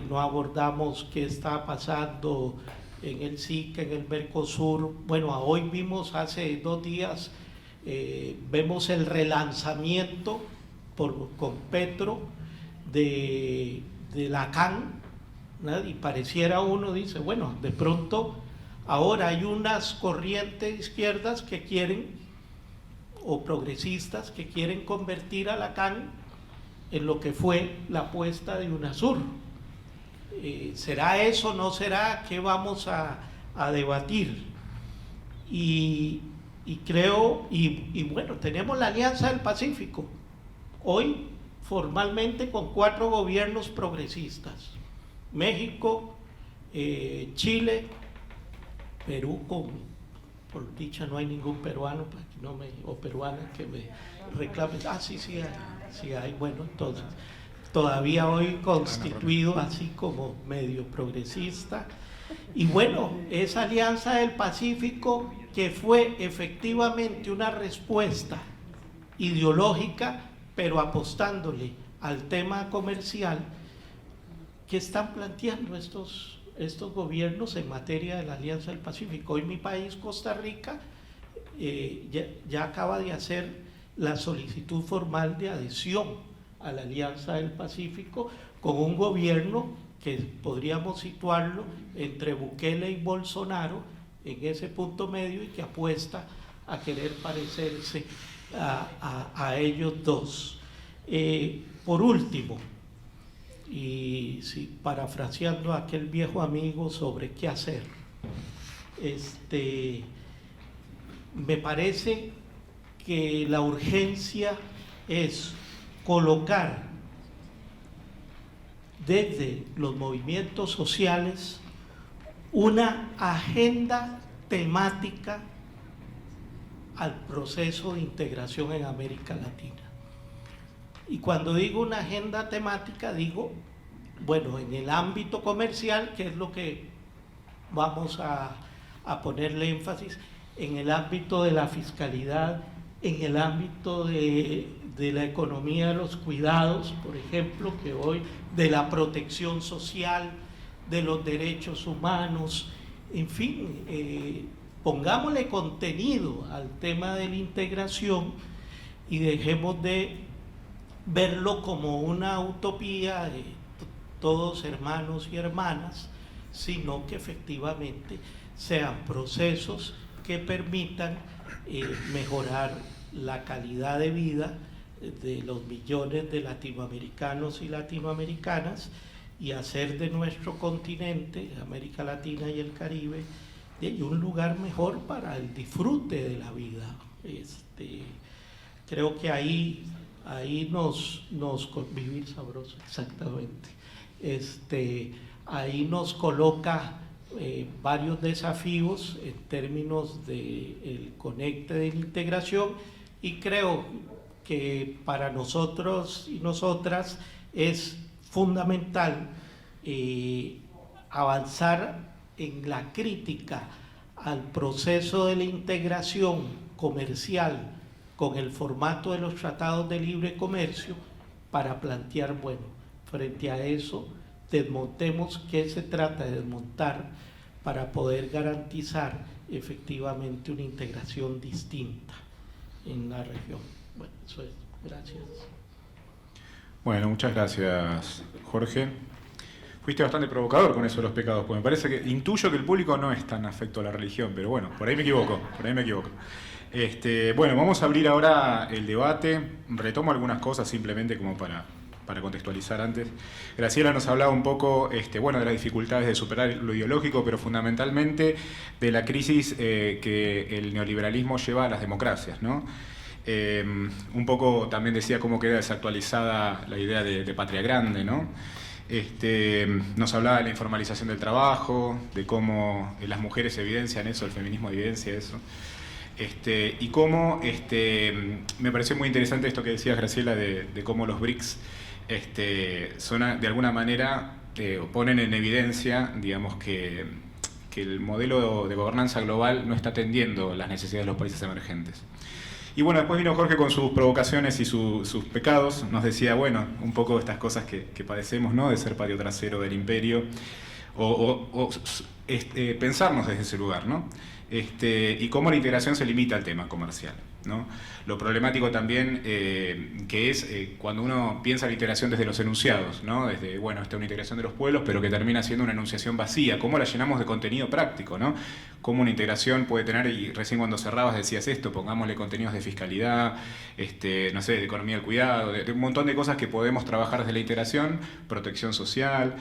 No abordamos qué está pasando en el SICA, en el Mercosur. Bueno, hoy vimos, hace 2 días, vemos el relanzamiento con Petro de la CAN, ¿no? Y pareciera, uno dice, bueno, de pronto ahora hay unas corrientes izquierdas que quieren, o progresistas, que quieren convertir a la CAN en lo que fue la apuesta de UNASUR. ¿Será eso? ¿No será? ¿Qué vamos a debatir? Y creo, y bueno, tenemos la Alianza del Pacífico, hoy formalmente con 4 gobiernos progresistas: México, Chile, Perú, por dicha no hay ningún peruano o peruana que me reclame. Sí hay. Bueno, entonces todavía hoy constituido así como medio progresista, Y bueno, esa Alianza del Pacífico, que fue efectivamente una respuesta ideológica, pero apostándole al tema comercial, que están planteando estos gobiernos en materia de la Alianza del Pacífico. Hoy mi país, Costa Rica, ya acaba de hacer la solicitud formal de adhesión a la Alianza del Pacífico con un gobierno que podríamos situarlo entre Bukele y Bolsonaro en ese punto medio y que apuesta a querer parecerse a ellos dos. Por último, y parafraseando a aquel viejo amigo sobre qué hacer, me parece que la urgencia es colocar desde los movimientos sociales una agenda temática al proceso de integración en América Latina. Y cuando digo una agenda temática, digo, bueno, en el ámbito comercial, que es lo que vamos a ponerle énfasis, en el ámbito de la fiscalidad, en el ámbito de la economía de los cuidados, por ejemplo, que hoy, de la protección social, de los derechos humanos, en fin, pongámosle contenido al tema de la integración y dejemos de verlo como una utopía de todos hermanos y hermanas, sino que efectivamente sean procesos que permitan mejorar la calidad de vida de los millones de latinoamericanos y latinoamericanas y hacer de nuestro continente, América Latina y el Caribe, un lugar mejor para el disfrute de la vida. Creo que ahí nos vivir sabroso, exactamente. Ahí nos coloca varios desafíos en términos del conecte de la integración, y creo que para nosotros y nosotras es fundamental avanzar en la crítica al proceso de la integración comercial con el formato de los tratados de libre comercio para plantear, bueno, frente a eso, desmontemos qué se trata de desmontar para poder garantizar efectivamente una integración distinta en la región. Bueno, eso es. Gracias. Bueno, muchas gracias, Jorge. Fuiste bastante provocador con eso de los pecados, porque me parece que intuyo que el público no es tan afecto a la religión, pero bueno, por ahí me equivoco. Bueno, vamos a abrir ahora el debate. Retomo algunas cosas simplemente como para contextualizar antes. Graciela nos hablaba un poco de las dificultades de superar lo ideológico, pero fundamentalmente de la crisis que el neoliberalismo lleva a las democracias, ¿no? Un poco también decía cómo queda desactualizada la idea de patria grande, ¿no? Nos hablaba de la informalización del trabajo, de cómo las mujeres evidencian eso, el feminismo evidencia eso. Y cómo me pareció muy interesante esto que decías, Graciela, de cómo los BRICS son de alguna manera ponen en evidencia, digamos, que el modelo de gobernanza global no está atendiendo las necesidades de los países emergentes. Y bueno, después vino Jorge con sus provocaciones y sus pecados. Nos decía, bueno, un poco estas cosas que padecemos, ¿no? De ser patio trasero del imperio, o pensarnos desde ese lugar, ¿no? Y cómo la integración se limita al tema comercial, ¿no? Lo problemático también que es cuando uno piensa la integración desde los enunciados, ¿no? Desde, bueno, esta es una integración de los pueblos, pero que termina siendo una enunciación vacía. ¿Cómo la llenamos de contenido práctico, ¿no? Cómo una integración puede tener, y recién cuando cerrabas decías esto, pongámosle contenidos de fiscalidad, no sé, de economía del cuidado, de un montón de cosas que podemos trabajar desde la integración, protección social.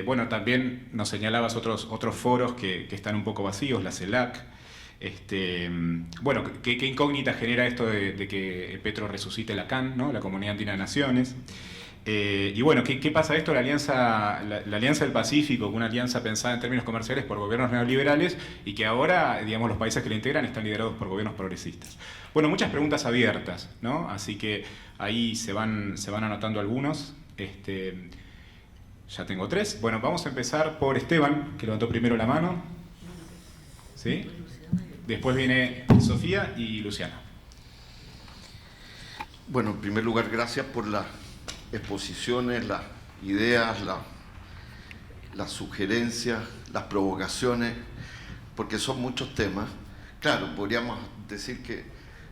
Bueno, también nos señalabas otros foros que están un poco vacíos, la CELAC. Bueno, ¿qué incógnita genera esto de que Petro resucite la CAN, ¿no? La Comunidad Andina de Naciones? Y bueno, ¿qué pasa esto? La Alianza del Pacífico, una alianza pensada en términos comerciales por gobiernos neoliberales y que ahora, digamos, los países que la integran están liderados por gobiernos progresistas. Bueno, muchas preguntas abiertas, ¿no? Así que ahí se van anotando algunos. Ya tengo 3. Bueno, vamos a empezar por Esteban, que levantó primero la mano. ¿Sí? Después viene Sofía y Luciana. Bueno, en primer lugar, gracias por las exposiciones, las ideas, las sugerencias, las provocaciones, porque son muchos temas. Claro, podríamos decir que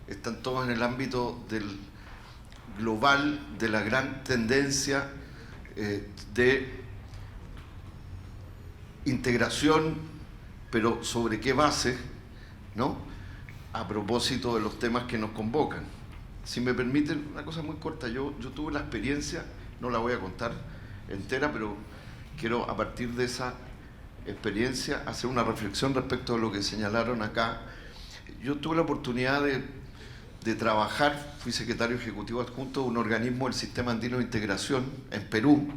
están todos en el ámbito del global, de la gran tendencia de integración, pero ¿sobre qué base? ¿No? A propósito de los temas que nos convocan. Si me permiten, una cosa muy corta, yo tuve la experiencia, no la voy a contar entera, pero quiero a partir de esa experiencia hacer una reflexión respecto a lo que señalaron acá. Yo tuve la oportunidad de trabajar, fui secretario ejecutivo adjunto de un organismo del Sistema Andino de Integración en Perú,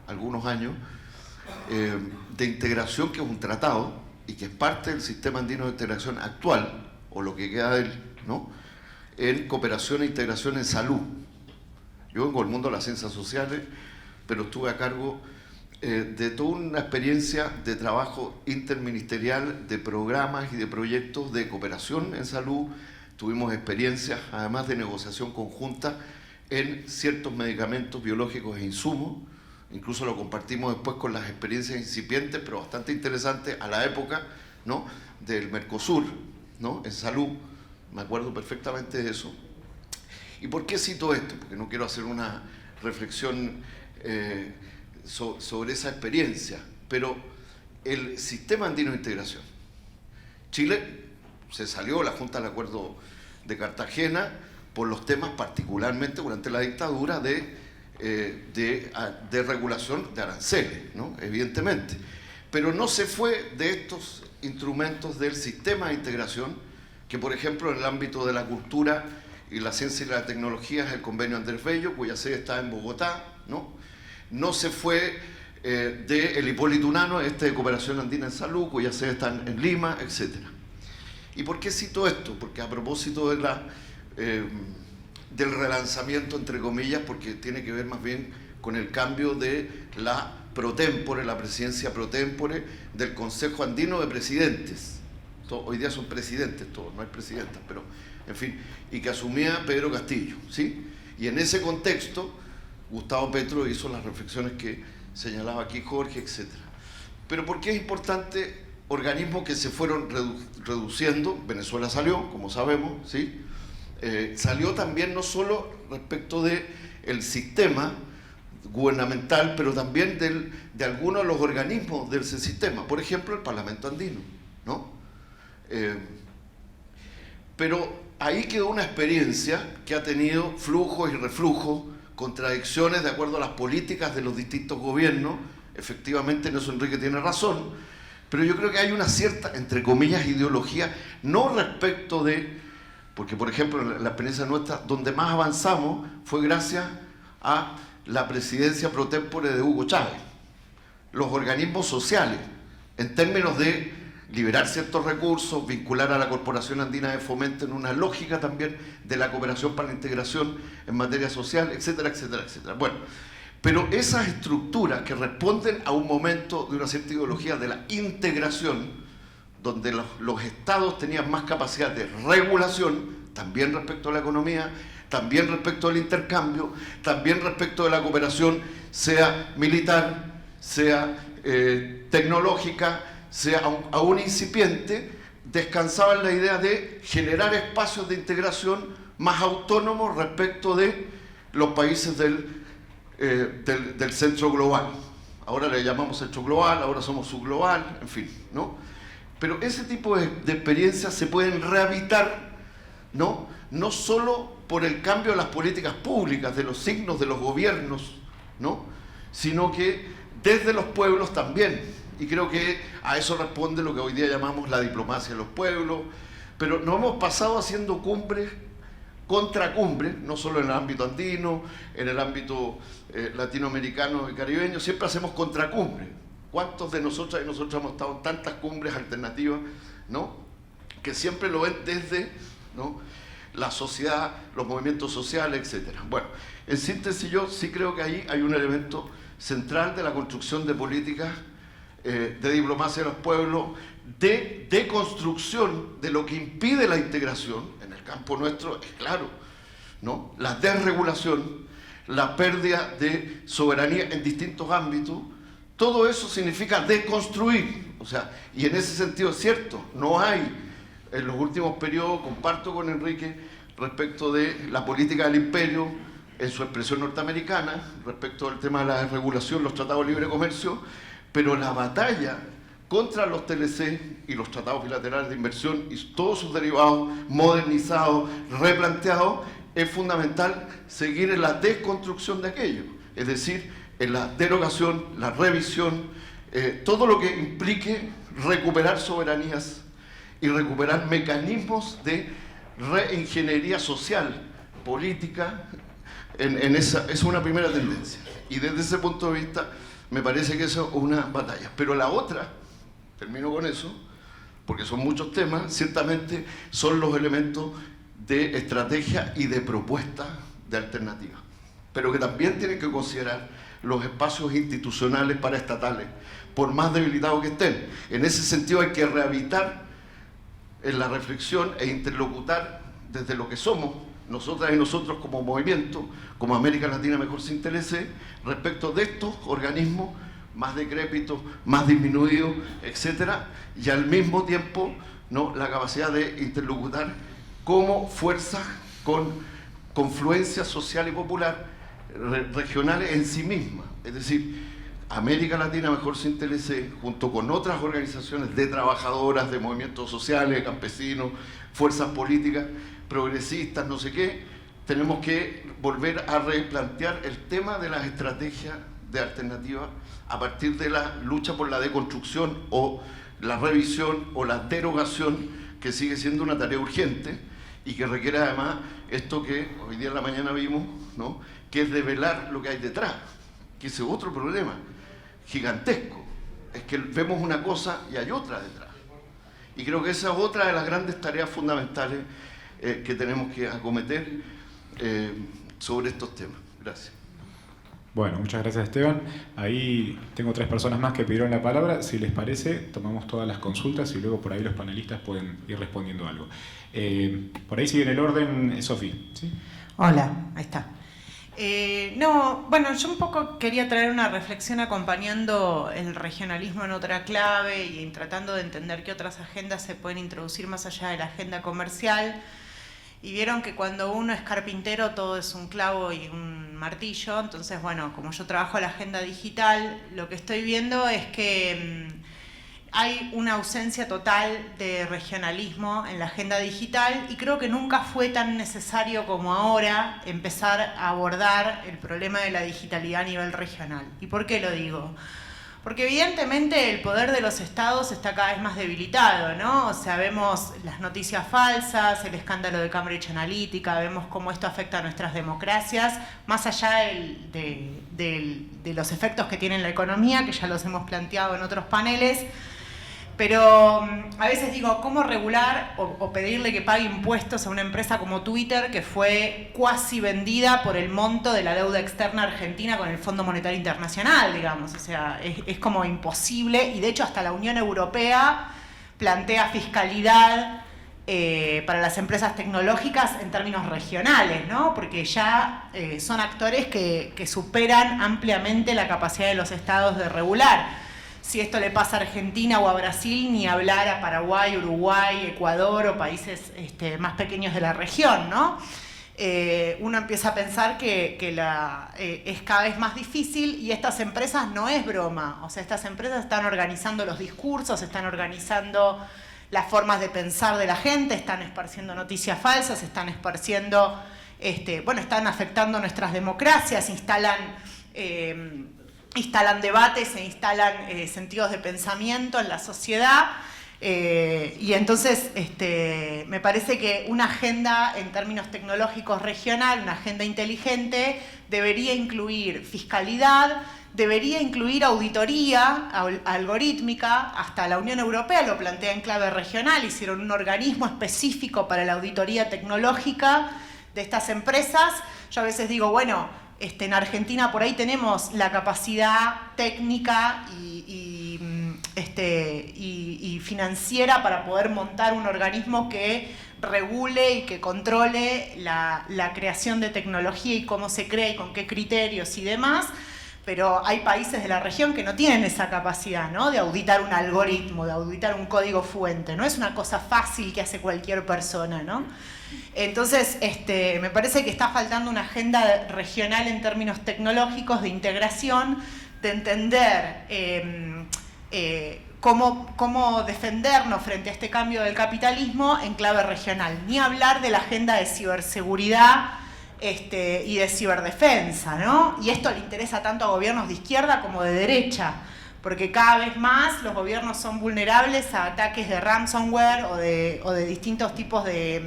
algunos años, de integración, que es un tratado y que es parte del Sistema Andino de Integración actual, o lo que queda de él, ¿no?, en cooperación e integración en salud. Yo vengo del mundo de las ciencias sociales, pero estuve a cargo de toda una experiencia de trabajo interministerial, de programas y de proyectos de cooperación en salud. Tuvimos experiencias, además de negociación conjunta, en ciertos medicamentos biológicos e insumos. Incluso lo compartimos después con las experiencias incipientes, pero bastante interesantes a la época, ¿no?, del Mercosur, ¿no?, en salud. Me acuerdo perfectamente de eso. ¿Y por qué cito esto? Porque no quiero hacer una reflexión sobre esa experiencia, pero el Sistema Andino de Integración. Chile se salió de la Junta del Acuerdo de Cartagena por los temas, particularmente durante la dictadura, de regulación de aranceles, ¿no?, evidentemente. Pero no se fue de estos instrumentos del Sistema de Integración, que por ejemplo en el ámbito de la cultura y la ciencia y la tecnología es el convenio Andrés Bello, cuya sede está en Bogotá, ¿no? No se fue del Hipólito Unanue, de cooperación andina en salud, cuya sede está en Lima, etc. ¿Y por qué cito esto? Porque a propósito de del relanzamiento, entre comillas, porque tiene que ver más bien con el cambio de la protémpore, la presidencia protémpore del Consejo Andino de Presidentes. Hoy día son presidentes todos, no hay presidentas, pero en fin, y que asumía Pedro Castillo, ¿sí? Y en ese contexto, Gustavo Petro hizo las reflexiones que señalaba aquí Jorge, etc. Pero ¿por qué es importante? Organismos que se fueron reduciendo. Venezuela salió, como sabemos, ¿sí? Salió también no solo respecto del sistema gubernamental, pero también de algunos de los organismos de ese sistema. Por ejemplo, el Parlamento Andino, ¿no? Pero ahí quedó una experiencia que ha tenido flujos y reflujos, contradicciones de acuerdo a las políticas de los distintos gobiernos. Efectivamente, en eso Enrique tiene razón, pero yo creo que hay una cierta, entre comillas, ideología, no respecto porque por ejemplo en la experiencia nuestra, donde más avanzamos fue gracias a la presidencia pro tempore de Hugo Chávez, los organismos sociales, en términos de liberar ciertos recursos, vincular a la Corporación Andina de Fomento en una lógica también de la cooperación para la integración en materia social, etcétera, etcétera, etcétera. Bueno, pero esas estructuras que responden a un momento de una cierta ideología de la integración, donde los estados tenían más capacidad de regulación, también respecto a la economía, también respecto al intercambio, también respecto de la cooperación, sea militar, sea tecnológica, sea aún incipiente, descansaba en la idea de generar espacios de integración más autónomos respecto de los países del centro global. Ahora le llamamos centro global, ahora somos subglobal, en fin, ¿no? Pero ese tipo de experiencias se pueden rehabitar, ¿no? No solo por el cambio de las políticas públicas, de los signos de los gobiernos, ¿no?, sino que desde los pueblos también. Y creo que a eso responde lo que hoy día llamamos la diplomacia de los pueblos. Pero nos hemos pasado haciendo cumbres contra cumbres, no solo en el ámbito andino, en el ámbito latinoamericano y caribeño, siempre hacemos contracumbres. ¿Cuántos de nosotras y nosotros hemos estado en tantas cumbres alternativas, ¿no?, que siempre lo ven desde, ¿no?, la sociedad, los movimientos sociales, etc.? Bueno, en síntesis, yo sí creo que ahí hay un elemento central de la construcción de políticas de diplomacia de los pueblos, de construcción de lo que impide la integración. En el campo nuestro es claro, ¿no? La desregulación, la pérdida de soberanía en distintos ámbitos, todo eso significa deconstruir. O sea, y en ese sentido es cierto, no hay, en los últimos periodos, comparto con Enrique, respecto de la política del imperio en su expresión norteamericana, respecto del tema de la desregulación, los tratados de libre comercio, pero la batalla contra los TLC y los tratados bilaterales de inversión y todos sus derivados modernizados, replanteados, es fundamental seguir en la desconstrucción de aquello, es decir, en la derogación, la revisión, todo lo que implique recuperar soberanías y recuperar mecanismos de reingeniería social, política, esa es una primera tendencia. Y desde ese punto de vista me parece que eso es una batalla. Pero la otra, termino con eso, porque son muchos temas, ciertamente son los elementos de estrategia y de propuesta de alternativa, pero que también tienen que considerar los espacios institucionales paraestatales, por más debilitados que estén. En ese sentido hay que rehabilitar en la reflexión e interlocutar desde lo que somos, nosotras y nosotros como movimiento, como América Latina Mejor Sin TLC, respecto de estos organismos más decrépitos, más disminuidos, etcétera, y al mismo tiempo, ¿no?, la capacidad de interlocutar como fuerza con confluencia social y popular regionales en sí mismas. Es decir, América Latina Mejor Sin TLC, junto con otras organizaciones de trabajadoras, de movimientos sociales, campesinos, fuerzas políticas, progresistas, no sé qué, tenemos que volver a replantear el tema de las estrategias de alternativa a partir de la lucha por la deconstrucción o la revisión o la derogación, que sigue siendo una tarea urgente y que requiere además esto que hoy día en la mañana vimos, ¿no?, que es develar lo que hay detrás, que ese es otro problema gigantesco, es que vemos una cosa y hay otra detrás. Y creo que esa es otra de las grandes tareas fundamentales que tenemos que acometer sobre estos temas. Gracias. Bueno, muchas gracias, Esteban. Ahí tengo 3 personas más que pidieron la palabra. Si les parece, tomamos todas las consultas y luego por ahí los panelistas pueden ir respondiendo algo. Por ahí sigue en el orden, Sofi, ¿sí? Hola, ahí está. No, bueno, yo un poco quería traer una reflexión acompañando el regionalismo en otra clave y tratando de entender qué otras agendas se pueden introducir más allá de la agenda comercial. Y vieron que cuando uno es carpintero todo es un clavo y un martillo. Entonces, bueno, como yo trabajo la agenda digital, lo que estoy viendo es que hay una ausencia total de regionalismo en la agenda digital y creo que nunca fue tan necesario como ahora empezar a abordar el problema de la digitalidad a nivel regional. ¿Y por qué lo digo? Porque evidentemente el poder de los estados está cada vez más debilitado, ¿no? O sea, vemos las noticias falsas, el escándalo de Cambridge Analytica, vemos cómo esto afecta a nuestras democracias, más allá de los efectos que tiene en la economía, que ya los hemos planteado en otros paneles. Pero a veces digo, ¿cómo regular o pedirle que pague impuestos a una empresa como Twitter que fue cuasi vendida por el monto de la deuda externa argentina con el Fondo Monetario Internacional, digamos? O sea, es como imposible y de hecho hasta la Unión Europea plantea fiscalidad para las empresas tecnológicas en términos regionales, ¿no? Porque ya son actores que superan ampliamente la capacidad de los estados de regular. Si esto le pasa a Argentina o a Brasil, ni hablar a Paraguay, Uruguay, Ecuador o países más pequeños de la región, ¿no? Uno empieza a pensar que es cada vez más difícil y estas empresas no es broma. O sea, estas empresas están organizando los discursos, están organizando las formas de pensar de la gente, están esparciendo noticias falsas, están esparciendo, están afectando nuestras democracias, instalan debates e instalan sentidos de pensamiento en la sociedad y entonces me parece que una agenda en términos tecnológicos regional, una agenda inteligente, debería incluir fiscalidad, debería incluir auditoría algorítmica, hasta la Unión Europea lo plantea en clave regional, hicieron un organismo específico para la auditoría tecnológica de estas empresas. Yo a veces digo, bueno, en Argentina por ahí tenemos la capacidad técnica y financiera para poder montar un organismo que regule y que controle la creación de tecnología y cómo se crea y con qué criterios y demás, pero hay países de la región que no tienen esa capacidad, ¿no?, de auditar un algoritmo, de auditar un código fuente. No es una cosa fácil que hace cualquier persona, ¿no? Entonces, me parece que está faltando una agenda regional en términos tecnológicos de integración, de entender cómo defendernos frente a este cambio del capitalismo en clave regional. Ni hablar de la agenda de ciberseguridad y de ciberdefensa, ¿no? Y esto le interesa tanto a gobiernos de izquierda como de derecha, porque cada vez más los gobiernos son vulnerables a ataques de ransomware o de distintos tipos de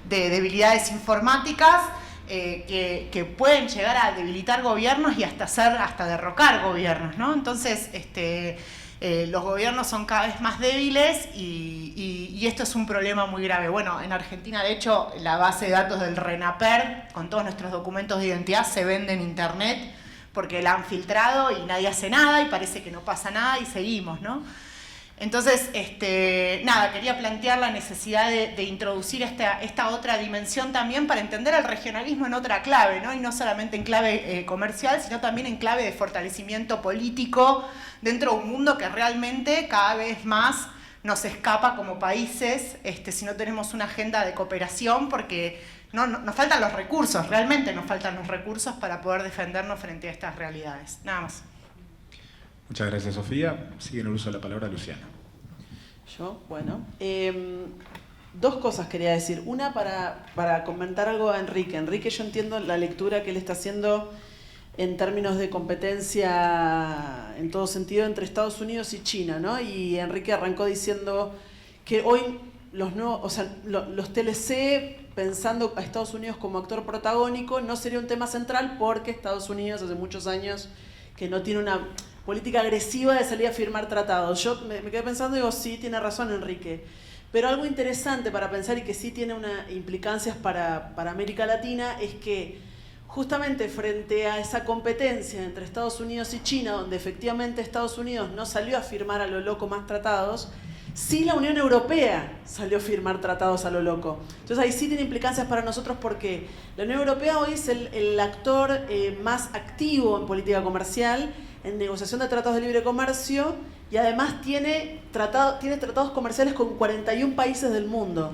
debilidades informáticas que pueden llegar a debilitar gobiernos y hasta derrocar gobiernos, ¿no? Entonces, los gobiernos son cada vez más débiles y esto es un problema muy grave. Bueno, en Argentina, de hecho, la base de datos del RENAPER, con todos nuestros documentos de identidad, se vende en internet porque la han filtrado y nadie hace nada y parece que no pasa nada y seguimos, ¿no? Entonces, nada, quería plantear la necesidad de introducir esta otra dimensión también para entender el regionalismo en otra clave, ¿no? Y no solamente en clave comercial, sino también en clave de fortalecimiento político dentro de un mundo que realmente cada vez más nos escapa como países si no tenemos una agenda de cooperación, porque nos faltan los recursos, realmente nos faltan los recursos para poder defendernos frente a estas realidades. Nada más. Muchas gracias, Sofía. Sigue en el uso de la palabra Luciana. Yo, bueno. Dos cosas quería decir. Una, para comentar algo a Enrique. Enrique, yo entiendo la lectura que él está haciendo en términos de competencia en todo sentido entre Estados Unidos y China, ¿no? Y Enrique arrancó diciendo que hoy los TLC, pensando a Estados Unidos como actor protagónico, no sería un tema central porque Estados Unidos hace muchos años que no tiene una política agresiva de salir a firmar tratados. Yo me quedé pensando y digo, sí, tiene razón Enrique. Pero algo interesante para pensar y que sí tiene implicancias para América Latina es que justamente frente a esa competencia entre Estados Unidos y China, donde efectivamente Estados Unidos no salió a firmar a lo loco más tratados, sí la Unión Europea salió a firmar tratados a lo loco. Entonces ahí sí tiene implicancias para nosotros porque la Unión Europea hoy es el actor más activo en política comercial, en negociación de tratados de libre comercio, y además tiene tratados comerciales con 41 países del mundo.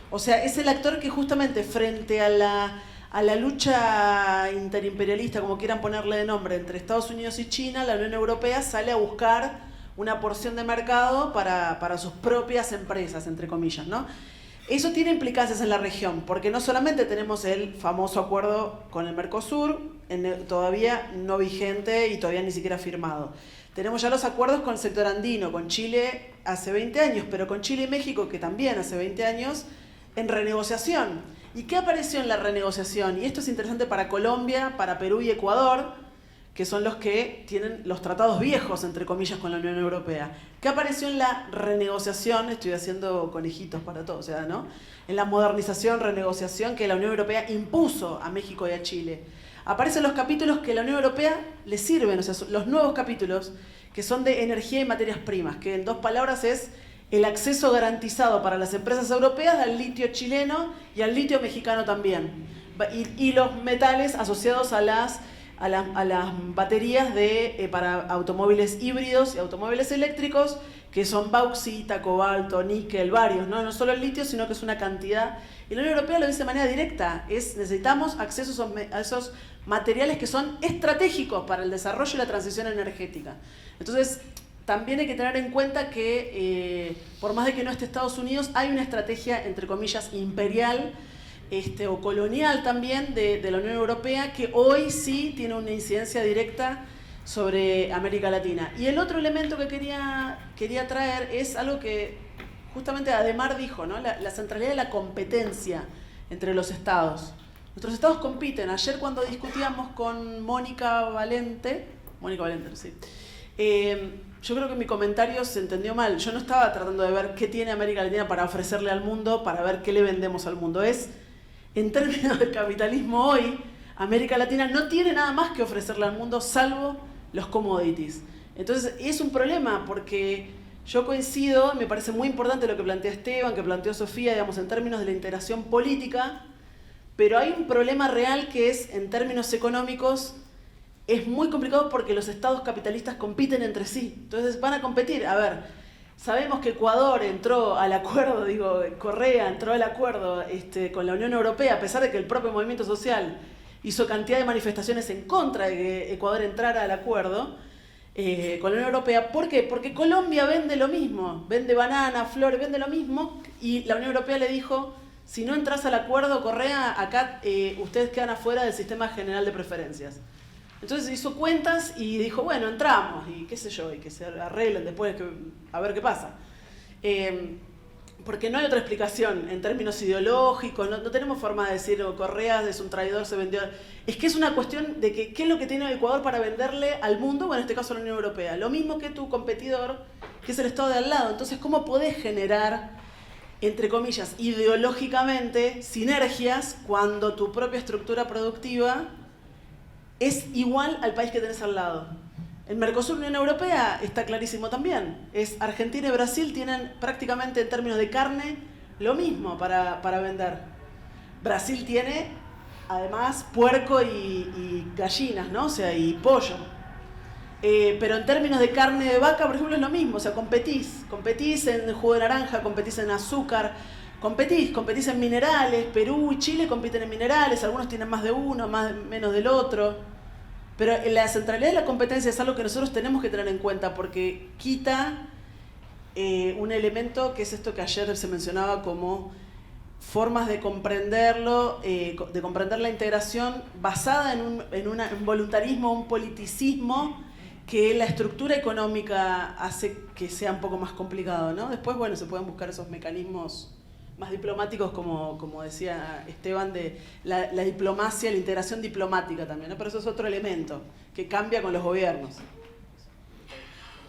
O sea, es el actor que justamente frente a la lucha interimperialista, como quieran ponerle de nombre, entre Estados Unidos y China, la Unión Europea sale a buscar una porción de mercado para sus propias empresas, entre comillas, ¿no? Eso tiene implicancias en la región, porque no solamente tenemos el famoso acuerdo con el Mercosur, todavía no vigente y todavía ni siquiera firmado. Tenemos ya los acuerdos con el sector andino, con Chile hace 20 años, pero con Chile y México, que también hace 20 años, en renegociación. ¿Y qué apareció en la renegociación? Y esto es interesante para Colombia, para Perú y Ecuador, que son los que tienen los tratados viejos, entre comillas, con la Unión Europea. ¿Qué apareció en la renegociación? Estoy haciendo conejitos para todos, ¿no? En la modernización, renegociación que la Unión Europea impuso a México y a Chile. Aparecen los capítulos que la Unión Europea le sirven, o sea, los nuevos capítulos que son de energía y materias primas, que en dos palabras es el acceso garantizado para las empresas europeas al litio chileno y al litio mexicano también. Y los metales asociados a las baterías para automóviles híbridos y automóviles eléctricos, que son bauxita, cobalto, níquel, varios, ¿no? No solo el litio, sino que es una cantidad. Y la Unión Europea lo dice de manera directa, necesitamos acceso a esos materiales que son estratégicos para el desarrollo y la transición energética. Entonces, también hay que tener en cuenta que, por más de que no esté Estados Unidos, hay una estrategia, entre comillas, imperial, o colonial también de la Unión Europea, que hoy sí tiene una incidencia directa sobre América Latina. Y el otro elemento que quería traer es algo que justamente Ademar dijo, ¿no? La centralidad de la competencia entre los estados. Nuestros estados compiten. Ayer cuando discutíamos con Mónica Valente, sí, yo creo que mi comentario se entendió mal. Yo no estaba tratando de ver qué tiene América Latina para ofrecerle al mundo, para ver qué le vendemos al mundo. En términos del capitalismo hoy, América Latina no tiene nada más que ofrecerle al mundo salvo los commodities. Entonces es un problema porque yo coincido, me parece muy importante lo que plantea Esteban, que planteó Sofía, digamos, en términos de la integración política, pero hay un problema real que es, en términos económicos, es muy complicado porque los estados capitalistas compiten entre sí. Entonces van a competir. A ver, sabemos que Ecuador entró al acuerdo, Correa entró al acuerdo con la Unión Europea, a pesar de que el propio movimiento social hizo cantidad de manifestaciones en contra de que Ecuador entrara al acuerdo con la Unión Europea. ¿Por qué? Porque Colombia vende lo mismo, vende bananas, flores, vende lo mismo, y la Unión Europea le dijo, si no entras al acuerdo, Correa, acá ustedes quedan afuera del sistema general de preferencias. Entonces hizo cuentas y dijo, bueno, entramos, y qué sé yo, y que se arreglen después, a ver qué pasa. Porque no hay otra explicación en términos ideológicos, no tenemos forma de decir, Correa es un traidor, se vendió. Es que es una cuestión de que, qué es lo que tiene el Ecuador para venderle al mundo, bueno, en este caso a la Unión Europea. Lo mismo que tu competidor, que es el Estado de al lado. Entonces, ¿cómo podés generar, entre comillas, ideológicamente, sinergias cuando tu propia estructura productiva es igual al país que tenés al lado? El Mercosur, Unión Europea, está clarísimo también. Argentina y Brasil tienen prácticamente en términos de carne lo mismo para vender. Brasil tiene además puerco y gallinas, ¿no? O sea, y pollo. Pero en términos de carne de vaca, por ejemplo, es lo mismo. O sea, competís en jugo de naranja, competís en azúcar, competís en minerales. Perú y Chile compiten en minerales, algunos tienen más de uno, menos del otro. Pero la centralidad de la competencia es algo que nosotros tenemos que tener en cuenta porque quita un elemento que es esto que ayer se mencionaba como formas de comprenderlo, de comprender la integración basada en un voluntarismo, un politicismo que la estructura económica hace que sea un poco más complicado, ¿no? Después, bueno, se pueden buscar esos mecanismos más diplomáticos, como decía Esteban, de la diplomacia, la integración diplomática también, ¿no? Pero eso es otro elemento que cambia con los gobiernos.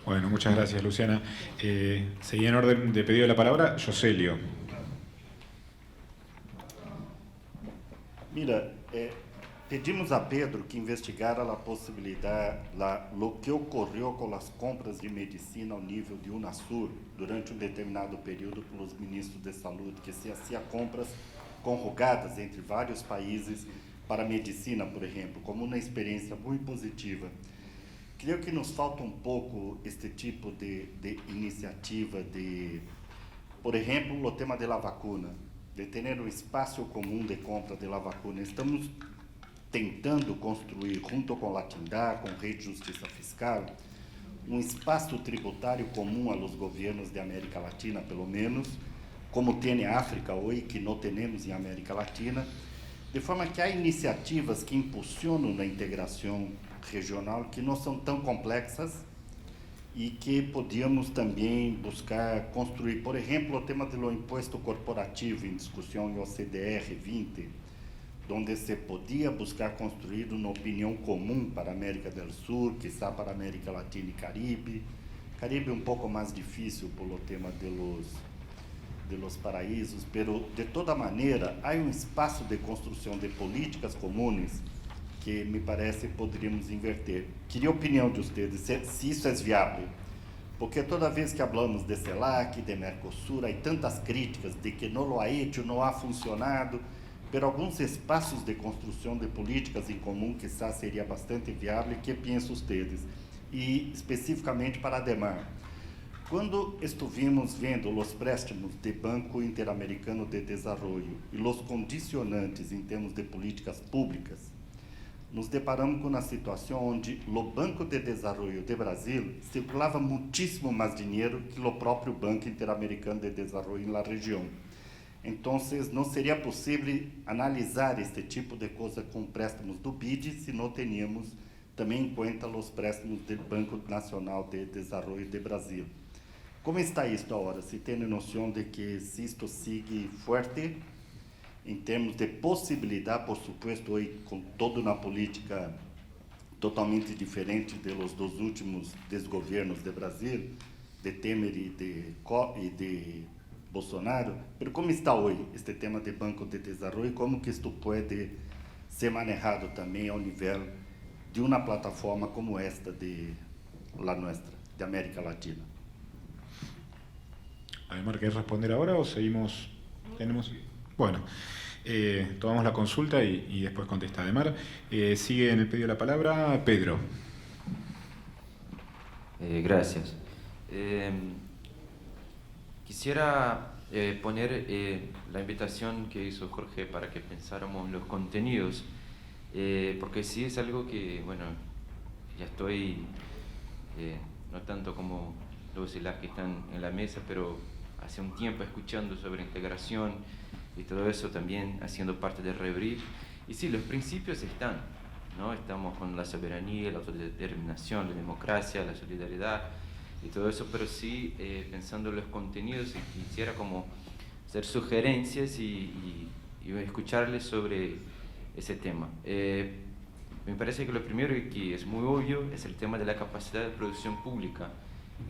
Bueno, muchas gracias, Luciana. Seguía en orden de pedido de la palabra, Joselio. Mira, pedimos a Pedro que investigara a possibilidade, lo que ocorreu com as compras de medicina ao nível de Unasur durante um determinado período pelos ministros de saúde, que se hacía compras conjugadas entre vários países para medicina, por exemplo, como uma experiência muito positiva. Creio que nos falta um pouco este tipo de iniciativa de, por exemplo, o tema da vacuna, de ter um espaço comum de compra da vacuna. Estamos tentando construir, junto com a Latindá, com a Rede de Justiça Fiscal, um espaço tributário comum aos governos de América Latina, pelo menos, como tem a África hoje, que não temos em América Latina, de forma que há iniciativas que impulsionam a integração regional, que não são tão complexas e que podíamos também buscar construir. Por exemplo, o tema do imposto corporativo em discussão em OCDE 20, onde se podia buscar construir uma opinião comum para a América do Sul, quizá para a América Latina e Caribe. Caribe um pouco mais difícil pelo tema de los paraísos, pero de toda maneira há um espaço de construção de políticas comuns que me parece poderíamos inverter. Queria a opinião de vocês, se isso é viável, porque toda vez que falamos de CELAC, de Mercosur, há tantas críticas de que não lo ha hecho, não ha funcionado, pero alguns espaços de construção de políticas em comum quizás seria bastante viável. Que pensam vocês? E especificamente para Ademar, quando estivemos vendo os préstimos do Banco Interamericano de Desenvolvimento e os condicionantes em termos de políticas públicas, nos deparamos com uma situação onde o Banco de Desenvolvimento de Brasil circulava muitíssimo mais dinheiro que o próprio Banco Interamericano de Desenvolvimento na região. Então, não seria possível analisar este tipo de coisa com préstimos do BID se não teníamos também em conta os préstimos do Banco Nacional de Desenvolvimento de Brasil. Como está isto agora? Se tem noção de que isto sigue forte em termos de possibilidade, por supuesto, hoje com toda uma política totalmente diferente dos últimos desgovernos de Brasil, de Temer e de Bolsonaro, mas como está hoje este tema de Banco de Desenvolvimento e como que isto pode ser manejado también a nivel de una plataforma como esta de la nuestra, de América Latina. Ademar, ¿querés responder ahora o seguimos? ¿Tenemos? Bueno, tomamos la consulta y después contesta Ademar. Sigue en el pedido de la palabra Pedro. Gracias. Quisiera poner la invitación que hizo Jorge para que pensáramos en los contenidos, porque sí es algo que, bueno, ya estoy, no tanto como los y las que están en la mesa, pero hace un tiempo escuchando sobre integración y todo eso, también haciendo parte de Rebrief. Y sí, los principios están, ¿no? Estamos con la soberanía, la autodeterminación, la democracia, la solidaridad y todo eso, pero sí pensando en los contenidos, y quisiera como hacer sugerencias y escucharles sobre ese tema. Me parece que lo primero, y que es muy obvio, es el tema de la capacidad de producción pública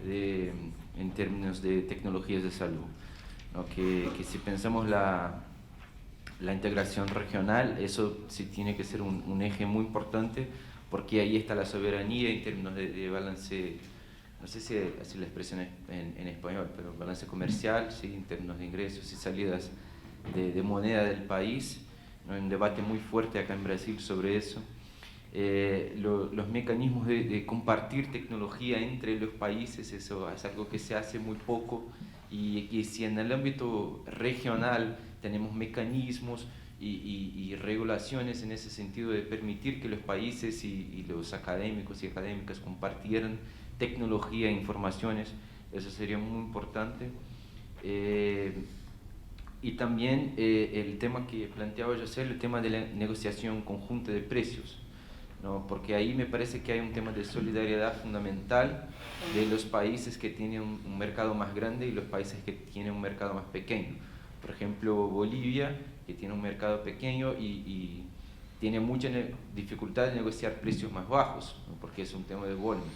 en términos de tecnologías de salud, ¿no? Que si pensamos la integración regional, eso sí tiene que ser un eje muy importante, porque ahí está la soberanía en términos de balance, no sé si así la expresión en español, pero balance comercial, ¿sí? En términos de ingresos y salidas de moneda del país, ¿no? Hay un debate muy fuerte acá en Brasil sobre eso. Los mecanismos de compartir tecnología entre los países, eso es algo que se hace muy poco, y que si en el ámbito regional tenemos mecanismos y regulaciones en ese sentido de permitir que los países y los académicos y académicas compartieran tecnología e informaciones, eso sería muy importante. Y también el tema que planteaba José, el tema de la negociación conjunta de precios, ¿no? Porque ahí me parece que hay un tema de solidaridad fundamental de los países que tienen un mercado más grande y los países que tienen un mercado más pequeño. Por ejemplo, Bolivia, que tiene un mercado pequeño y tiene mucha dificultad de negociar precios más bajos, ¿no? Porque es un tema de volumen.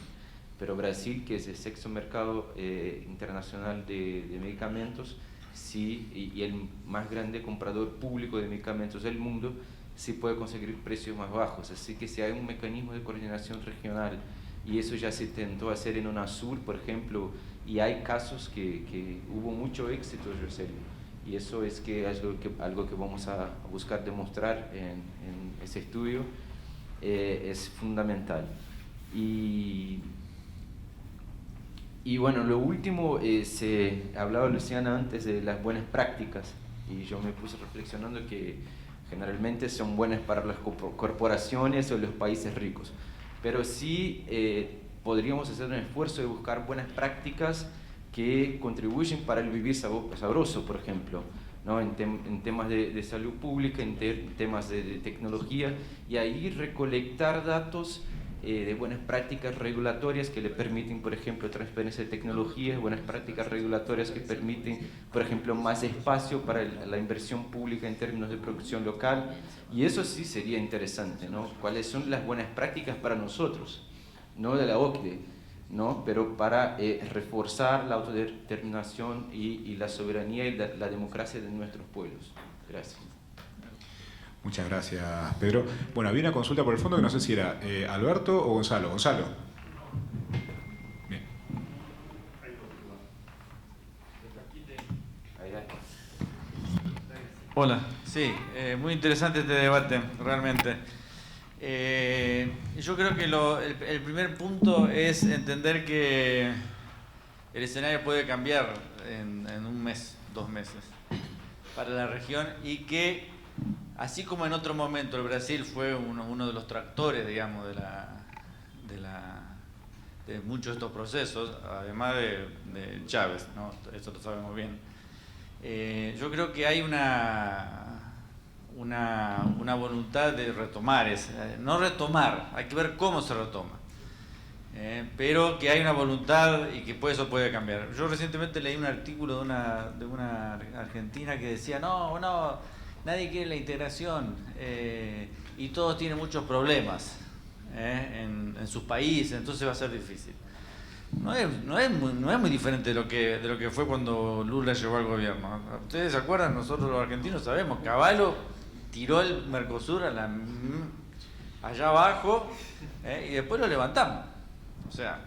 Pero Brasil, que es el sexto mercado internacional de medicamentos, sí, y el más grande comprador público de medicamentos del mundo, sí puede conseguir precios más bajos. Así que si hay un mecanismo de coordinación regional, y eso ya se intentó hacer en UNASUR, por ejemplo, y hay casos que hubo mucho éxito, José, y eso es algo que vamos a buscar demostrar en ese estudio, es fundamental. Y bueno, lo último, se hablaba Luciana antes de las buenas prácticas, y yo me puse reflexionando que generalmente son buenas para las corporaciones o los países ricos, pero sí podríamos hacer un esfuerzo de buscar buenas prácticas que contribuyen para el vivir sabroso, por ejemplo, ¿no? En temas de salud pública, en temas de tecnología, y ahí recolectar datos de buenas prácticas regulatorias que le permiten, por ejemplo, transferencia de tecnologías, buenas prácticas regulatorias que permiten, por ejemplo, más espacio para la inversión pública en términos de producción local, y eso sí sería interesante, ¿no? ¿Cuáles son las buenas prácticas para nosotros? No de la OCDE, ¿no? Pero para reforzar la autodeterminación y la soberanía y la democracia de nuestros pueblos. Gracias. Muchas gracias, Pedro. Bueno, había una consulta por el fondo que no sé si era Alberto o Gonzalo. Gonzalo. Bien. Hola, sí, muy interesante este debate, realmente. Yo creo que el primer punto es entender que el escenario puede cambiar en un mes, 2 meses, para la región, y que así como en otro momento el Brasil fue uno de los tractores, digamos, de muchos de estos procesos, además de Chávez, ¿no? Eso lo sabemos bien. Yo creo que hay una voluntad de retomar, no retomar, hay que ver cómo se retoma, pero que hay una voluntad y que eso puede cambiar. Yo recientemente leí un artículo de una argentina que decía, no, nadie quiere la integración y todos tienen muchos problemas en sus países, entonces va a ser difícil. No es muy diferente de lo que fue cuando Lula llegó al gobierno. ¿Ustedes se acuerdan? Nosotros los argentinos sabemos, Cavallo tiró el Mercosur allá abajo, y después lo levantamos. O sea,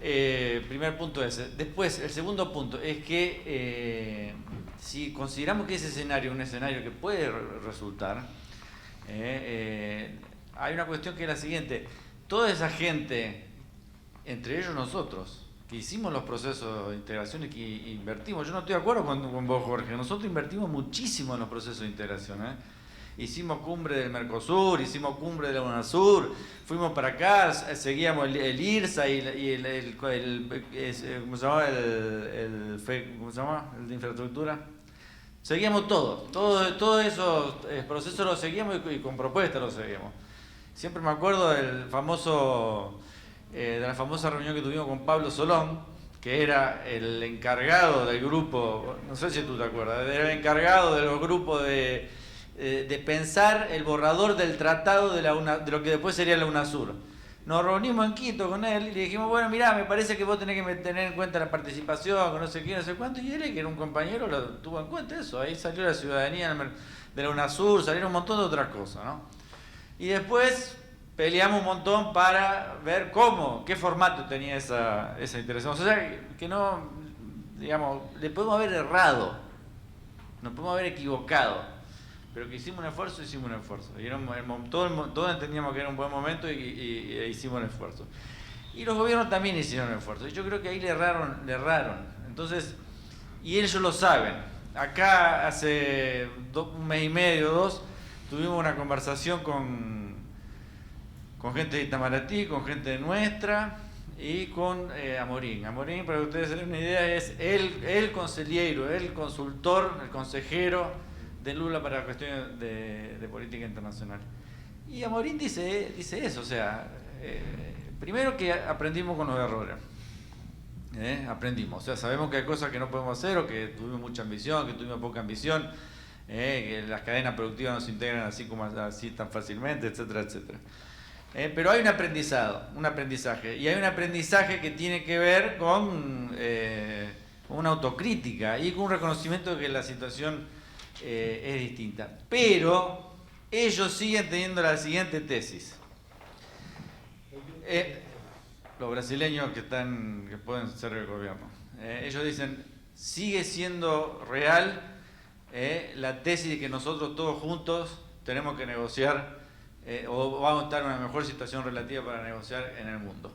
primer punto ese. Después, el segundo punto es que si consideramos que ese escenario es un escenario que puede resultar, hay una cuestión que es la siguiente. Toda esa gente, entre ellos nosotros, que hicimos los procesos de integración y que invertimos, yo no estoy de acuerdo con vos, Jorge, nosotros invertimos muchísimo en los procesos de integración, Hicimos cumbre del Mercosur, hicimos cumbre de la UNASUR, fuimos para acá, seguíamos el IRSA y ¿cómo se llama? ¿Cómo se llama? El de infraestructura. Seguíamos todos esos procesos los seguíamos y con propuestas los seguíamos. Siempre me acuerdo de la famosa reunión que tuvimos con Pablo Solón, que era el encargado del grupo, no sé si tú te acuerdas, era el encargado de los grupos de pensar el borrador del tratado de lo que después sería la UNASUR. Nos reunimos en Quito con él y le dijimos, bueno, mirá, me parece que vos tenés que tener en cuenta la participación, no sé qué, no sé cuánto, y él, que era un compañero, lo tuvo en cuenta eso. Ahí salió la ciudadanía de la UNASUR, salieron un montón de otras cosas, ¿no? Y después peleamos un montón para ver qué formato tenía esa interacción. O sea, que no, digamos, le podemos haber errado, nos podemos haber equivocado, pero que hicimos un esfuerzo. Y todos entendíamos que era un buen momento y hicimos un esfuerzo. Y los gobiernos también hicieron un esfuerzo. Y yo creo que ahí le erraron. Entonces, y ellos lo saben. Acá hace un mes y medio, 2, tuvimos una conversación con gente de Itamaraty, con gente de nuestra y con Amorín. Amorín, para que ustedes se den una idea, es el consejero, el consultor, el consejero de Lula para cuestiones de política internacional. Y Amorín dice eso, o sea, primero que aprendimos con los errores. Aprendimos, o sea, sabemos que hay cosas que no podemos hacer, o que tuvimos mucha ambición, que tuvimos poca ambición, que las cadenas productivas no se integran así tan fácilmente, etcétera, etcétera. Pero hay un aprendizaje, y hay un aprendizaje que tiene que ver con una autocrítica y con un reconocimiento de que la situación es distinta. Pero ellos siguen teniendo la siguiente tesis. Los brasileños que pueden ser el gobierno, ellos dicen, sigue siendo real la tesis de que nosotros todos juntos tenemos que negociar o vamos a estar en una mejor situación relativa para negociar en el mundo.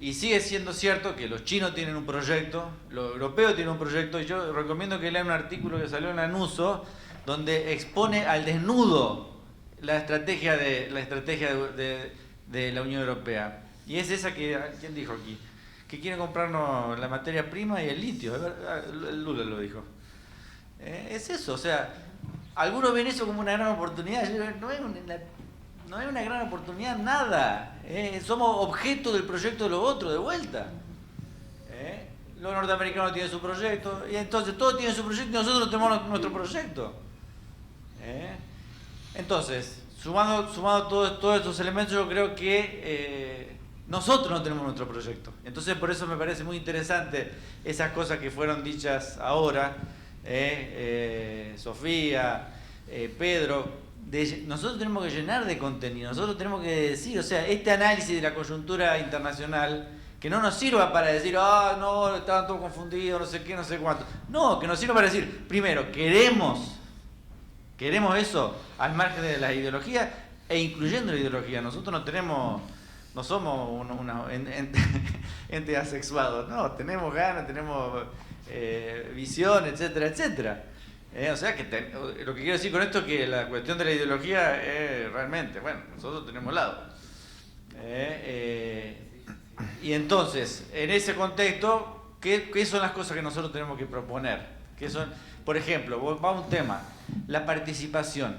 Y sigue siendo cierto que los chinos tienen un proyecto, los europeos tienen un proyecto, y yo recomiendo que lean un artículo que salió en Anuso, donde expone al desnudo la estrategia de la Unión Europea. Y es esa que, ¿quién dijo aquí? Que quiere comprarnos la materia prima y el litio. Lula lo dijo. Es eso, o sea, algunos ven eso como una gran oportunidad. No es una gran oportunidad, nada. Somos objeto del proyecto de los otros, de vuelta. Los norteamericanos tienen su proyecto, y entonces todos tienen su proyecto y nosotros tenemos nuestro proyecto. Entonces, sumando todos estos elementos, yo creo que nosotros no tenemos nuestro proyecto. Entonces, por eso me parece muy interesante esas cosas que fueron dichas ahora, Sofía, Pedro. Nosotros tenemos que llenar de contenido, nosotros tenemos que decir, o sea, este análisis de la coyuntura internacional, que no nos sirva para decir, no, estaban todos confundidos, no sé qué, no sé cuánto. No, que nos sirva para decir, primero, queremos eso al margen de la ideología e incluyendo la ideología. Nosotros no somos una ente asexuado, no, tenemos ganas, tenemos visión, etcétera, etcétera. O sea, lo que quiero decir con esto es que la cuestión de la ideología es realmente, bueno, nosotros tenemos lado. Y entonces, en ese contexto, ¿qué son las cosas que nosotros tenemos que proponer? ¿Qué son? Por ejemplo, va un tema, la participación,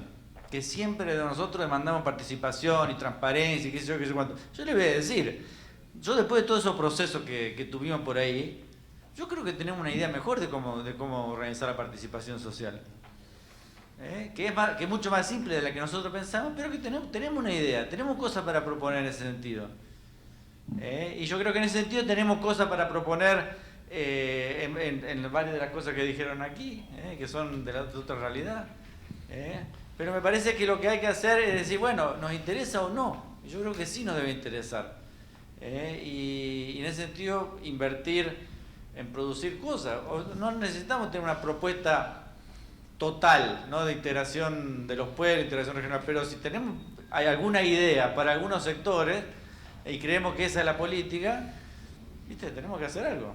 que siempre de nosotros demandamos participación y transparencia y qué sé yo cuánto. Yo les voy a decir, yo después de todos esos procesos que tuvimos por ahí, yo creo que tenemos una idea mejor de cómo organizar la participación social. Que es mucho más simple de la que nosotros pensamos, pero que tenemos una idea, tenemos cosas para proponer en ese sentido. Y yo creo que en ese sentido tenemos cosas para proponer en varias de las cosas que dijeron aquí, que son de otra realidad. Pero me parece que lo que hay que hacer es decir, bueno, ¿nos interesa o no? Yo creo que sí nos debe interesar. Y en ese sentido, invertir en producir cosas. No necesitamos tener una propuesta total, ¿no?, de integración de los pueblos, integración regional, pero si hay alguna idea para algunos sectores y creemos que esa es la política, ¿viste?, tenemos que hacer algo.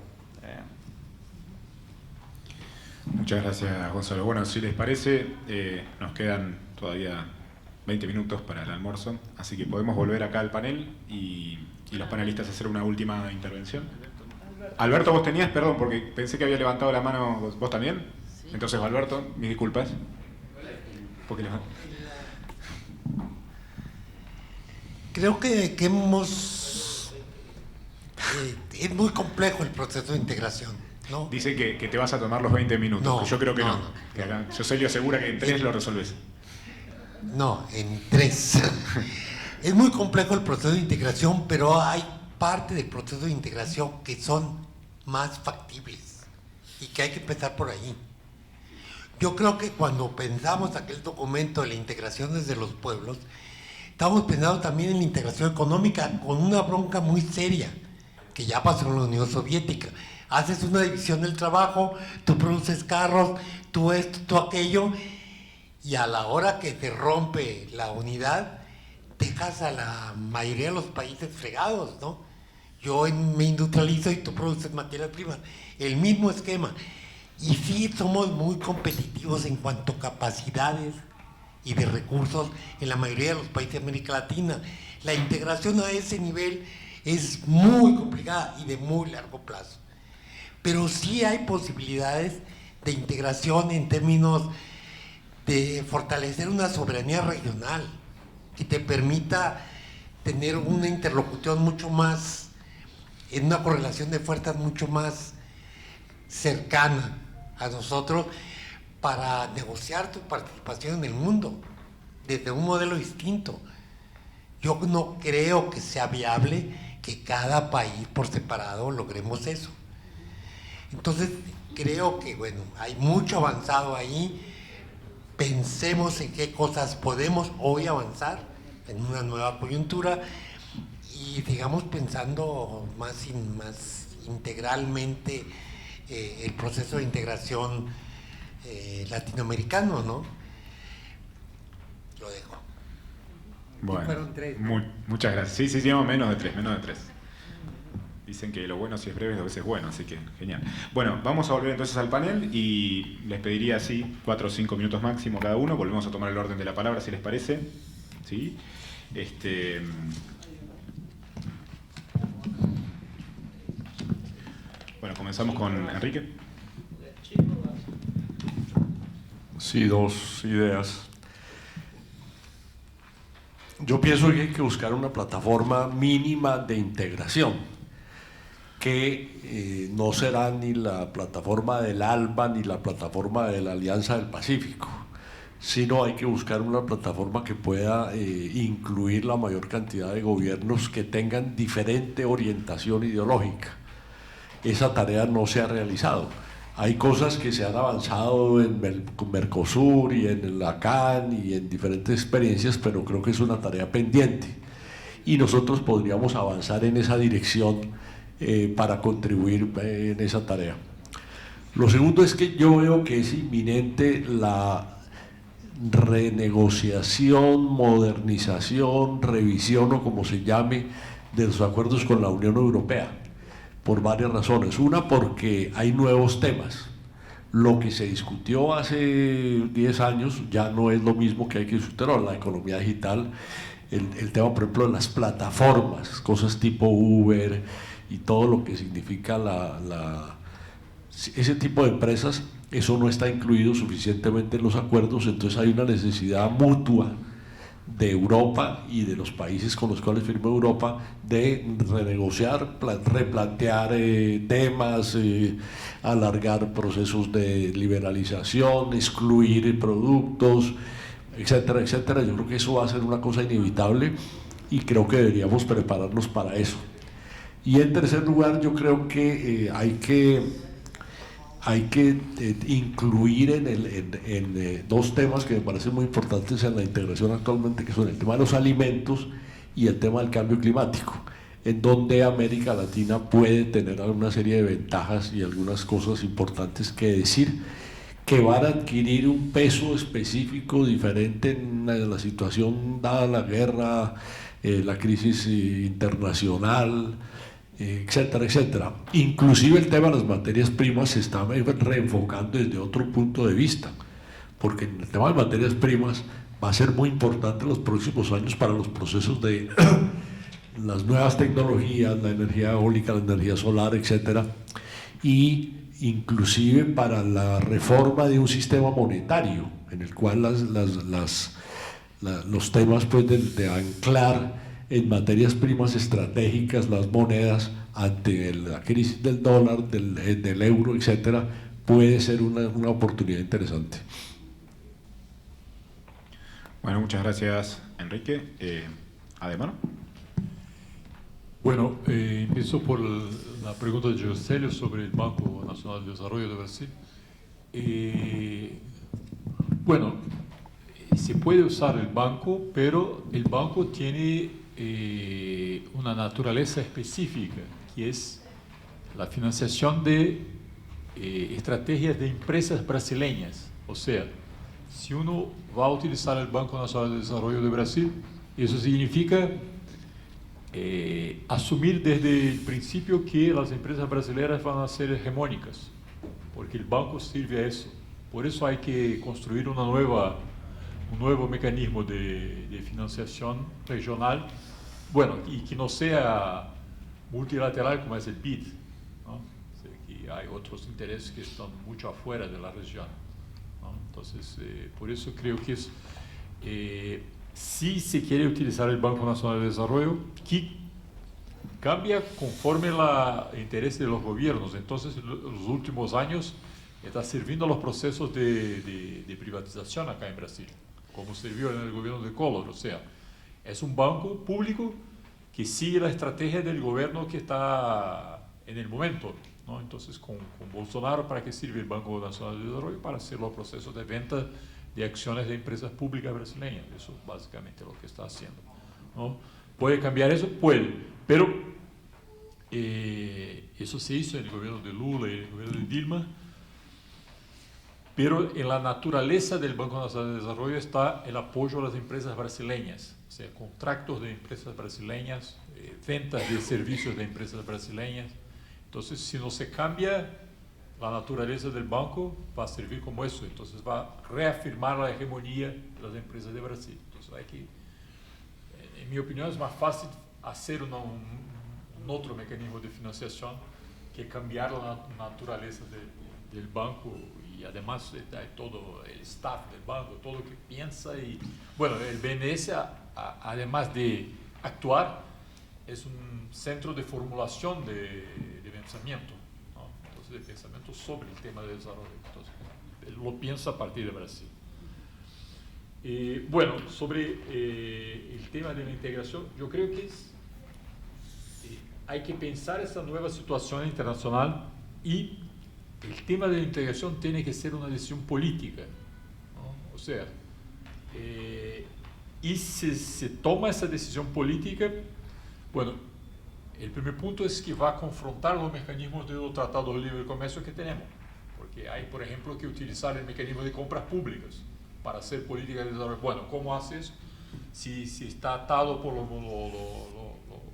Muchas gracias, Gonzalo. Bueno, si les parece, nos quedan todavía 20 minutos para el almuerzo, así que podemos volver acá al panel y los panelistas hacer una última intervención. Alberto, vos tenías, perdón, porque pensé que había levantado la mano, ¿vos también? Sí. Entonces, Alberto, mis disculpas. Porque creo que hemos... es muy complejo el proceso de integración, ¿no? Dice que te vas a tomar los 20 minutos. No, yo creo que no. no. Que acá, Joselio asegura que en 3 lo resolves. No, en 3. Es muy complejo el proceso de integración, pero hay parte del proceso de integración que son más factibles y que hay que empezar por ahí. Yo creo que cuando pensamos aquel documento de la integración desde los pueblos, estamos pensando también en la integración económica con una bronca muy seria que ya pasó en la Unión Soviética. Haces una división del trabajo, tú produces carros, tú esto, tú aquello, y a la hora que se rompe la unidad, dejas a la mayoría de los países fregados, ¿no? Yo me industrializo y tú produces materias primas. El mismo esquema. Y sí somos muy competitivos en cuanto a capacidades y de recursos en la mayoría de los países de América Latina. La integración a ese nivel es muy complicada y de muy largo plazo. Pero sí hay posibilidades de integración en términos de fortalecer una soberanía regional que te permita tener una interlocución mucho más, en una correlación de fuerzas mucho más cercana a nosotros para negociar tu participación en el mundo desde un modelo distinto. Yo no creo que sea viable que cada país por separado logremos eso. Entonces creo que, bueno, hay mucho avanzado ahí. Pensemos en qué cosas podemos hoy avanzar en una nueva coyuntura y digamos pensando más integralmente el proceso de integración latinoamericano, ¿no? Lo dejo. Bueno, fueron 3. Muchas gracias. Sí, menos de 3. Dicen que lo bueno si es breve es a veces bueno, así que genial. Bueno, vamos a volver entonces al panel y les pediría así 4 o 5 minutos máximo cada uno. Volvemos a tomar el orden de la palabra si les parece. ¿Sí? Bueno, comenzamos con Enrique. Sí, 2 ideas. Yo pienso que hay que buscar una plataforma mínima de integración, que no será ni la plataforma del ALBA ni la plataforma de la Alianza del Pacífico, sino hay que buscar una plataforma que pueda incluir la mayor cantidad de gobiernos que tengan diferente orientación ideológica. Esa tarea no se ha realizado. Hay cosas que se han avanzado en Mercosur y en la CAN y en diferentes experiencias, pero creo que es una tarea pendiente y nosotros podríamos avanzar en esa dirección para contribuir en esa tarea. Lo segundo es que yo veo que es inminente la renegociación, modernización, revisión o como se llame de los acuerdos con la Unión Europea, por varias razones. Una, porque hay nuevos temas. Lo que se discutió hace 10 años ya no es lo mismo que hay que discutir ahora. La economía digital, el tema, por ejemplo, de las plataformas, cosas tipo Uber y todo lo que significa ese tipo de empresas, eso no está incluido suficientemente en los acuerdos. Entonces hay una necesidad mutua de Europa y de los países con los cuales firma Europa de renegociar, replantear temas, alargar procesos de liberalización, excluir productos, etcétera, etcétera. Yo creo que eso va a ser una cosa inevitable y creo que deberíamos prepararnos para eso. Y en tercer lugar, yo creo que hay que hay que incluir en dos temas que me parecen muy importantes en la integración actualmente, que son el tema de los alimentos y el tema del cambio climático, en donde América Latina puede tener alguna serie de ventajas y algunas cosas importantes que decir, que van a adquirir un peso específico diferente en la situación dada la guerra, la crisis internacional, etcétera, etcétera. Inclusive el tema de las materias primas se está reenfocando desde otro punto de vista, porque en el tema de materias primas va a ser muy importante en los próximos años para los procesos de las nuevas tecnologías, la energía eólica, la energía solar, etcétera, y inclusive para la reforma de un sistema monetario en el cual los temas pues, de anclar en materias primas estratégicas las monedas ante la crisis del dólar, del euro, etcétera, puede ser una oportunidad interesante. Bueno, muchas gracias, Enrique. Ademar. Bueno, empiezo por la pregunta de Jocelio sobre el Banco Nacional de Desarrollo de Brasil. Bueno, se puede usar el banco, pero el banco tiene una naturaleza específica, que es la financiación de estrategias de empresas brasileñas. O sea, si uno va a utilizar el Banco Nacional de Desarrollo de Brasil, eso significa asumir desde el principio que las empresas brasileñas van a ser hegemónicas, porque el banco sirve a eso. Por eso hay que construir un nuevo mecanismo de financiación regional, bueno, y que no sea multilateral como es el BID, ¿no? O sea, que hay otros intereses que están mucho afuera de la región, ¿no? Entonces, por eso creo que es, si se quiere utilizar el Banco Nacional de Desarrollo, que cambia conforme el interés de los gobiernos. Entonces, en los últimos años está sirviendo a los procesos de privatización acá en Brasil, como se vio en el gobierno de Collor. O sea, es un banco público que sigue la estrategia del gobierno que está en el momento, ¿no? Entonces, con Bolsonaro, ¿para qué sirve el Banco Nacional de Desarrollo? Para hacer los procesos de venta de acciones de empresas públicas brasileñas. Eso es básicamente lo que está haciendo, ¿no? ¿Puede cambiar eso? Puede, pero eso se hizo en el gobierno de Lula y en el gobierno de Dilma. Pero en la naturaleza del Banco Nacional de Desarrollo está el apoyo a las empresas brasileñas, o sea, contratos de empresas brasileñas, ventas de servicios de empresas brasileñas. Entonces, si no se cambia la naturaleza del banco, va a servir como eso. Entonces, va a reafirmar la hegemonía de las empresas de Brasil. Entonces, hay que, en mi opinión, es más fácil hacer un otro mecanismo de financiación que cambiar la naturaleza del banco. Y además hay todo el staff del banco, todo lo que piensa. Y bueno, el BNDES, además de actuar, es un centro de formulación de pensamiento, ¿no? Entonces, de pensamiento sobre el tema de desarrollo. Entonces, él lo piensa a partir de Brasil. Bueno, sobre el tema de la integración, yo creo que hay que pensar esa nueva situación internacional, y el tema de la integración tiene que ser una decisión política, ¿no? O sea, y si se toma esa decisión política, bueno, el primer punto es que va a confrontar los mecanismos de los tratados de libre comercio que tenemos, porque hay, por ejemplo, que utilizar el mecanismo de compras públicas para hacer política de desarrollo. Bueno, ¿cómo haces si está atado por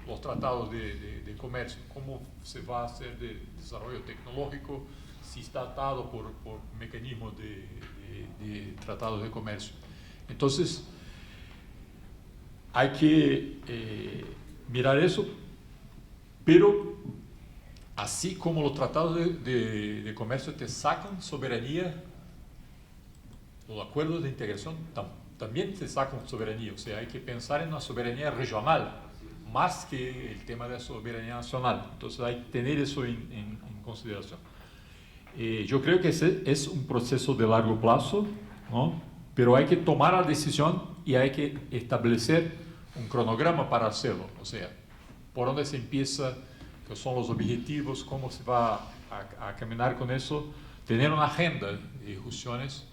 los tratados de comercio? ¿Cómo se va a hacer de desarrollo tecnológico si está atado por mecanismos de tratados de comercio? Entonces, hay que mirar eso, pero así como los tratados de comercio te sacan soberanía, los acuerdos de integración también te sacan soberanía. O sea, hay que pensar en una soberanía regional más que el tema de la soberanía nacional. Entonces hay que tener eso en consideración. Yo creo que ese es un proceso de largo plazo, ¿no? Pero hay que tomar la decisión y hay que establecer un cronograma para hacerlo. O sea, por dónde se empieza, qué son los objetivos, cómo se va a caminar con eso. tener una agenda de discusiones,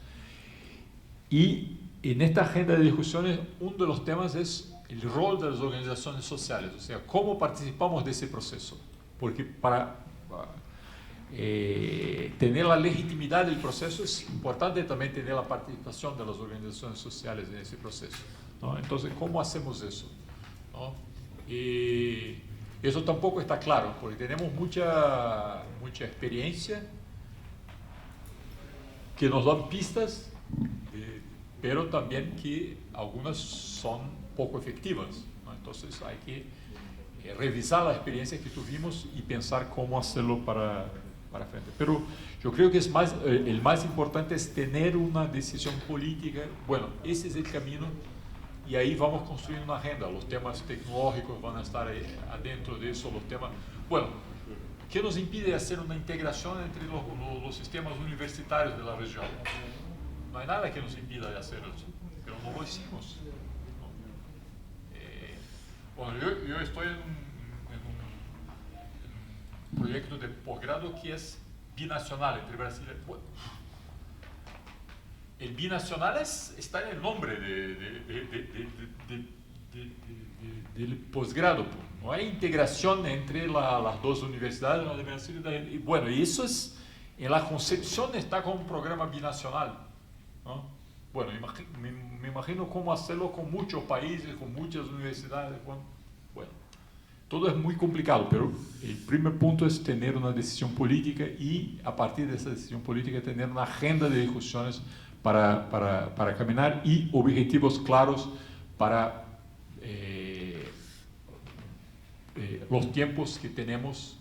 y en esta agenda de discusiones uno de los temas es el rol de las organizaciones sociales, o sea, cómo participamos de ese proceso, porque para tener la legitimidad del proceso es importante también tener la participación de las organizaciones sociales en ese proceso, ¿no? Entonces, ¿cómo hacemos eso, ¿no? Y eso tampoco está claro, porque tenemos mucha experiencia que nos dan pistas, pero también que algunas son poco efectivas, ¿no? Entonces hay que revisar la experiencia que tuvimos y pensar cómo hacerlo para frente. Pero yo creo que el más importante es tener una decisión política. Bueno, ese es el camino, y ahí vamos construyendo una agenda. Los temas tecnológicos van a estar adentro de eso, los temas... Bueno, ¿qué nos impide hacer una integración entre los sistemas universitarios de la región? No hay nada que nos impida de hacer eso, pero no lo hicimos, ¿no? Bueno, yo estoy en un proyecto de posgrado que es binacional entre Brasil y... Bueno, el binacional está en el nombre del posgrado. No hay integración entre las dos universidades, la de Brasil y bueno, y eso es, en la concepción está como un programa binacional, ¿no? Bueno, me imagino cómo hacerlo con muchos países, con muchas universidades. Bueno, todo es muy complicado, pero el primer punto es tener una decisión política y a partir de esa decisión política tener una agenda de discusiones para caminar y objetivos claros para los tiempos que tenemos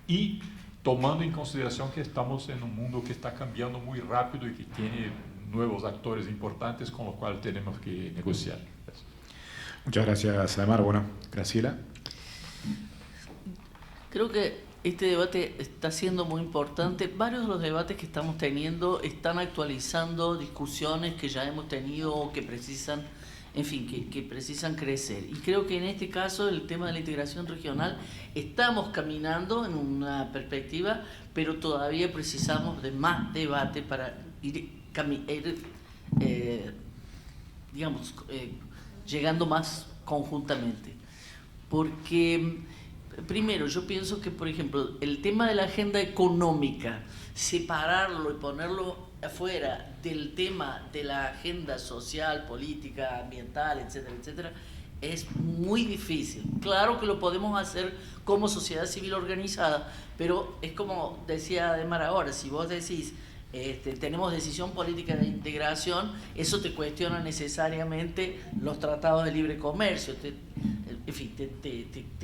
y tomando en consideración que estamos en un mundo que está cambiando muy rápido y que tiene nuevos actores importantes con los cuales tenemos que negociar. Muchas gracias, Ademar. Bueno, Graciela. Creo que este debate está siendo muy importante. Varios de los debates que estamos teniendo están actualizando discusiones que ya hemos tenido o que precisan, en fin, que precisan crecer. Y creo que en este caso el tema de la integración regional estamos caminando en una perspectiva, pero todavía precisamos de más debate para ir llegando más conjuntamente. Porque primero, yo pienso que, por ejemplo, el tema de la agenda económica, separarlo y ponerlo afuera del tema de la agenda social, política, ambiental, etcétera, etcétera, es muy difícil. Claro que lo podemos hacer como sociedad civil organizada, pero es como decía Ademar ahora, si vos decís tenemos decisión política de integración, eso te cuestiona necesariamente los tratados de libre comercio, te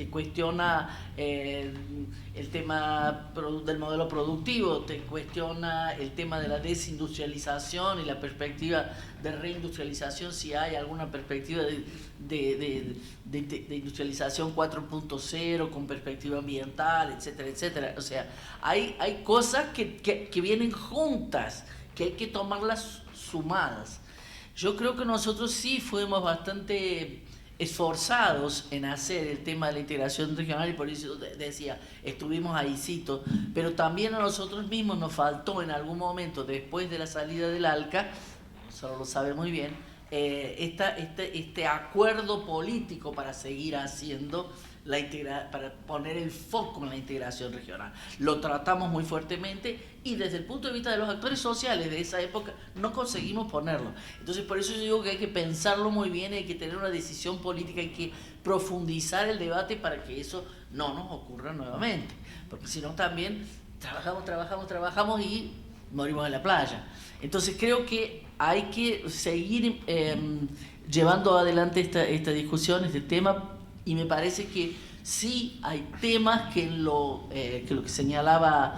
cuestiona el tema del modelo productivo, te cuestiona el tema de la desindustrialización y la perspectiva de reindustrialización, si hay alguna perspectiva de industrialización 4.0 con perspectiva ambiental, etcétera, etcétera. O sea, hay cosas que vienen juntas, que hay que tomarlas sumadas. Yo creo que nosotros sí fuimos bastante esforzados en hacer el tema de la integración regional, y por eso decía, estuvimos ahícito, pero también a nosotros mismos nos faltó en algún momento, después de la salida del ALCA, solo lo sabe muy bien, este acuerdo político para seguir haciendo para poner el foco en la integración regional. Lo tratamos muy fuertemente y desde el punto de vista de los actores sociales de esa época no conseguimos ponerlo. Entonces por eso yo digo que hay que pensarlo muy bien, hay que tener una decisión política, hay que profundizar el debate para que eso no nos ocurra nuevamente, porque si no también trabajamos y morimos en la playa. Entonces creo que hay que seguir llevando adelante esta discusión, este tema, y me parece que sí hay temas que lo que señalaba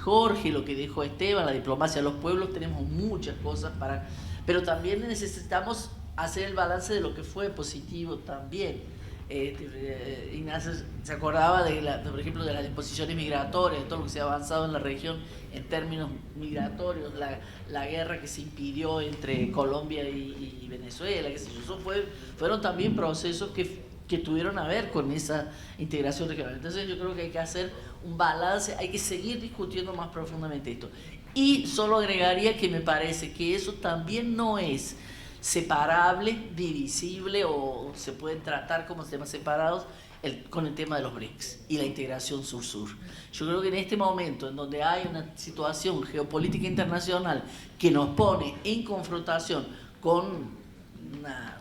Jorge, lo que dijo Esteban, la diplomacia de los pueblos, tenemos muchas cosas pero también necesitamos hacer el balance de lo que fue positivo también. Ignacio se acordaba por ejemplo, de las disposiciones migratorias, de todo lo que se ha avanzado en la región en términos migratorios, la guerra que se impidió entre Colombia y Venezuela, qué sé yo. Eso fueron también procesos que tuvieron a ver con esa integración regional. Entonces yo creo que hay que hacer un balance, hay que seguir discutiendo más profundamente esto. Y solo agregaría que me parece que eso también no es separable, divisible o se pueden tratar como temas separados con el tema de los BRICS y la integración sur-sur. Yo creo que en este momento en donde hay una situación geopolítica internacional que nos pone en confrontación con una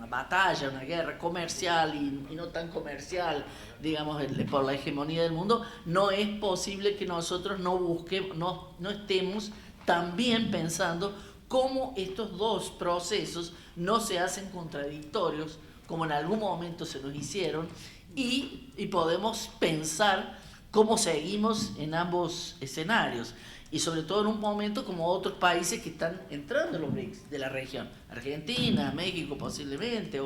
batalla, una guerra comercial y no tan comercial, digamos, por la hegemonía del mundo, no es posible que nosotros no busquemos, no estemos también pensando cómo estos dos procesos no se hacen contradictorios, como en algún momento se nos hicieron, y podemos pensar cómo seguimos en ambos escenarios. Y sobre todo en un momento como otros países que están entrando en los BRICS de la región, Argentina, México posiblemente,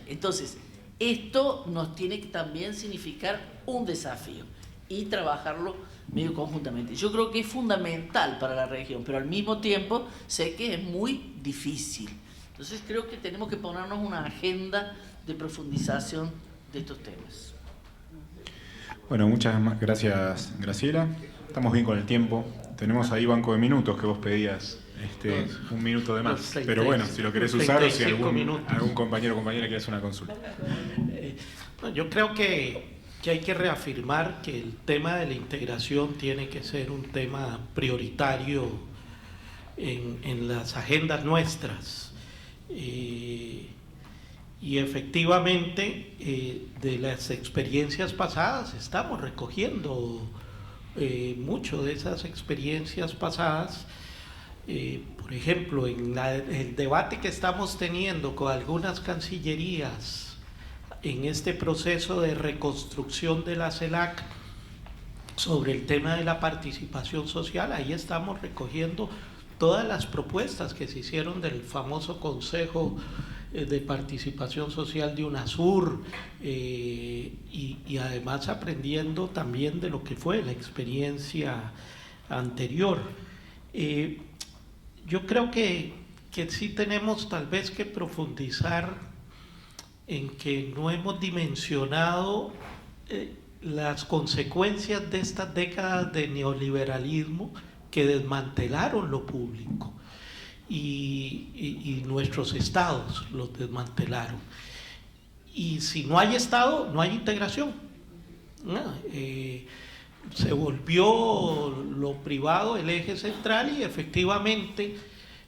entonces esto nos tiene que también significar un desafío y trabajarlo medio conjuntamente. Yo creo que es fundamental para la región, pero al mismo tiempo sé que es muy difícil. Entonces creo que tenemos que ponernos una agenda de profundización de estos temas. Bueno, muchas gracias, Graciela. Estamos bien con el tiempo. Tenemos ahí banco de minutos que vos pedías, un minuto de más. Pero bueno, si lo querés usar o si algún compañero o compañera quiere hacer una consulta. Yo creo que hay que reafirmar que el tema de la integración tiene que ser un tema prioritario en las agendas nuestras. Y efectivamente, de las experiencias pasadas estamos recogiendo mucho de esas experiencias pasadas. Por ejemplo, en el debate que estamos teniendo con algunas cancillerías en este proceso de reconstrucción de la CELAC sobre el tema de la participación social, ahí estamos recogiendo todas las propuestas que se hicieron del famoso Consejo de Participación Social de UNASUR, y además aprendiendo también de lo que fue la experiencia anterior. Yo creo que sí tenemos tal vez que profundizar en que no hemos dimensionado las consecuencias de estas décadas de neoliberalismo que desmantelaron lo público. Y nuestros estados los desmantelaron. Y si no hay estado, no hay integración. Se volvió lo privado el eje central y efectivamente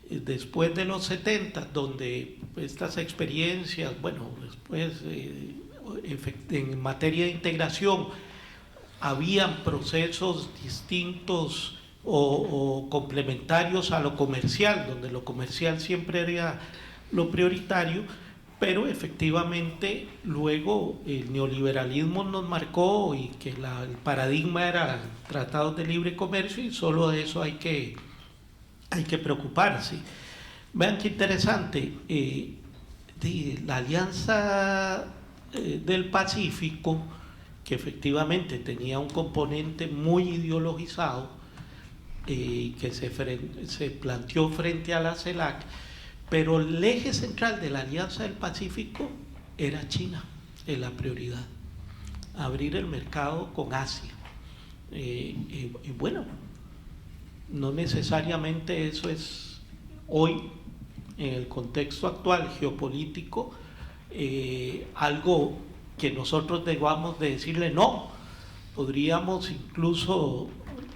después de los 70, donde estas experiencias, después en materia de integración habían procesos distintos o complementarios a lo comercial, donde lo comercial siempre era lo prioritario, pero efectivamente luego el neoliberalismo nos marcó y que el paradigma era tratados de libre comercio y solo de eso hay que preocuparse. Vean qué interesante, la Alianza del Pacífico, que efectivamente tenía un componente muy ideologizado, que se planteó frente a la CELAC, pero el eje central de la Alianza del Pacífico era China, en la prioridad, abrir el mercado con Asia. Y bueno, no necesariamente eso es hoy, en el contexto actual geopolítico, algo que nosotros debamos de decirle no. Podríamos incluso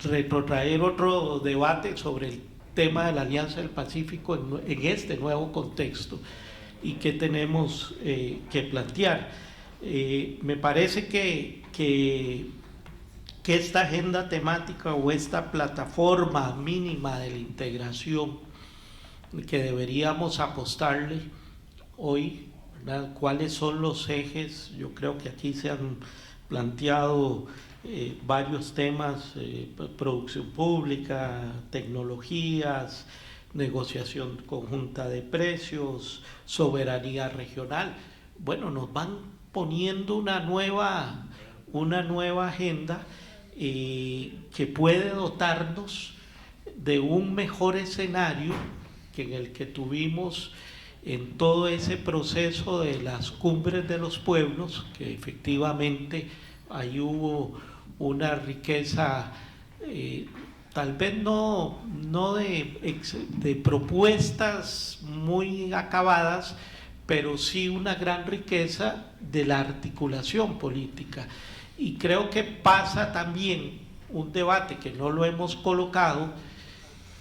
retrotraer otro debate sobre el tema de la Alianza del Pacífico en este nuevo contexto y qué tenemos que plantear. Me parece que esta agenda temática o esta plataforma mínima de la integración que deberíamos apostarle hoy, ¿verdad? ¿Cuáles son los ejes? Yo creo que aquí se han planteado varios temas, producción pública, tecnologías, negociación conjunta de precios, soberanía regional. Bueno, nos van poniendo una nueva agenda que puede dotarnos de un mejor escenario que en el que tuvimos en todo ese proceso de las cumbres de los pueblos, que efectivamente ahí hubo una riqueza, tal vez no de propuestas muy acabadas, pero sí una gran riqueza de la articulación política. Y creo que pasa también un debate que no lo hemos colocado,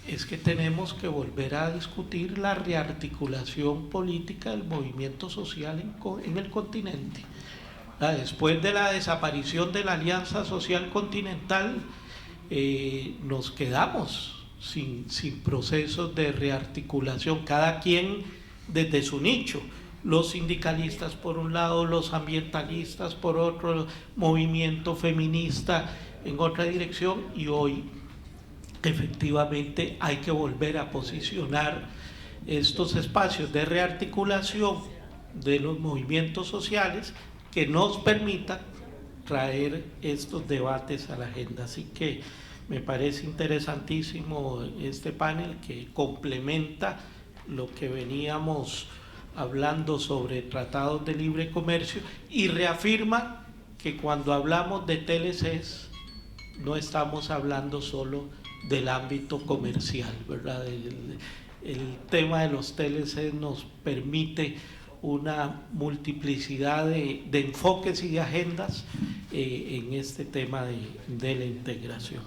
es que tenemos que volver a discutir la rearticulación política del movimiento social en el continente. Después de la desaparición de la Alianza Social Continental, nos quedamos sin procesos de rearticulación, cada quien desde su nicho. Los sindicalistas por un lado, los ambientalistas por otro, movimiento feminista en otra dirección, y hoy efectivamente hay que volver a posicionar estos espacios de rearticulación de los movimientos sociales que nos permitan traer estos debates a la agenda. Así que me parece interesantísimo este panel que complementa lo que veníamos hablando sobre tratados de libre comercio y reafirma que cuando hablamos de TLCs no estamos hablando solo del ámbito comercial, ¿verdad? El tema de los TLCs nos permite una multiplicidad de enfoques y de agendas en este tema de la integración.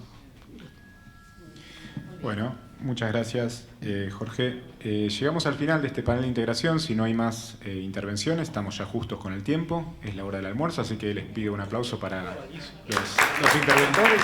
Bueno, muchas gracias, Jorge. Llegamos al final de este panel de integración. Si no hay más intervenciones, estamos ya justos con el tiempo. Es la hora del almuerzo, así que les pido un aplauso para los interventores.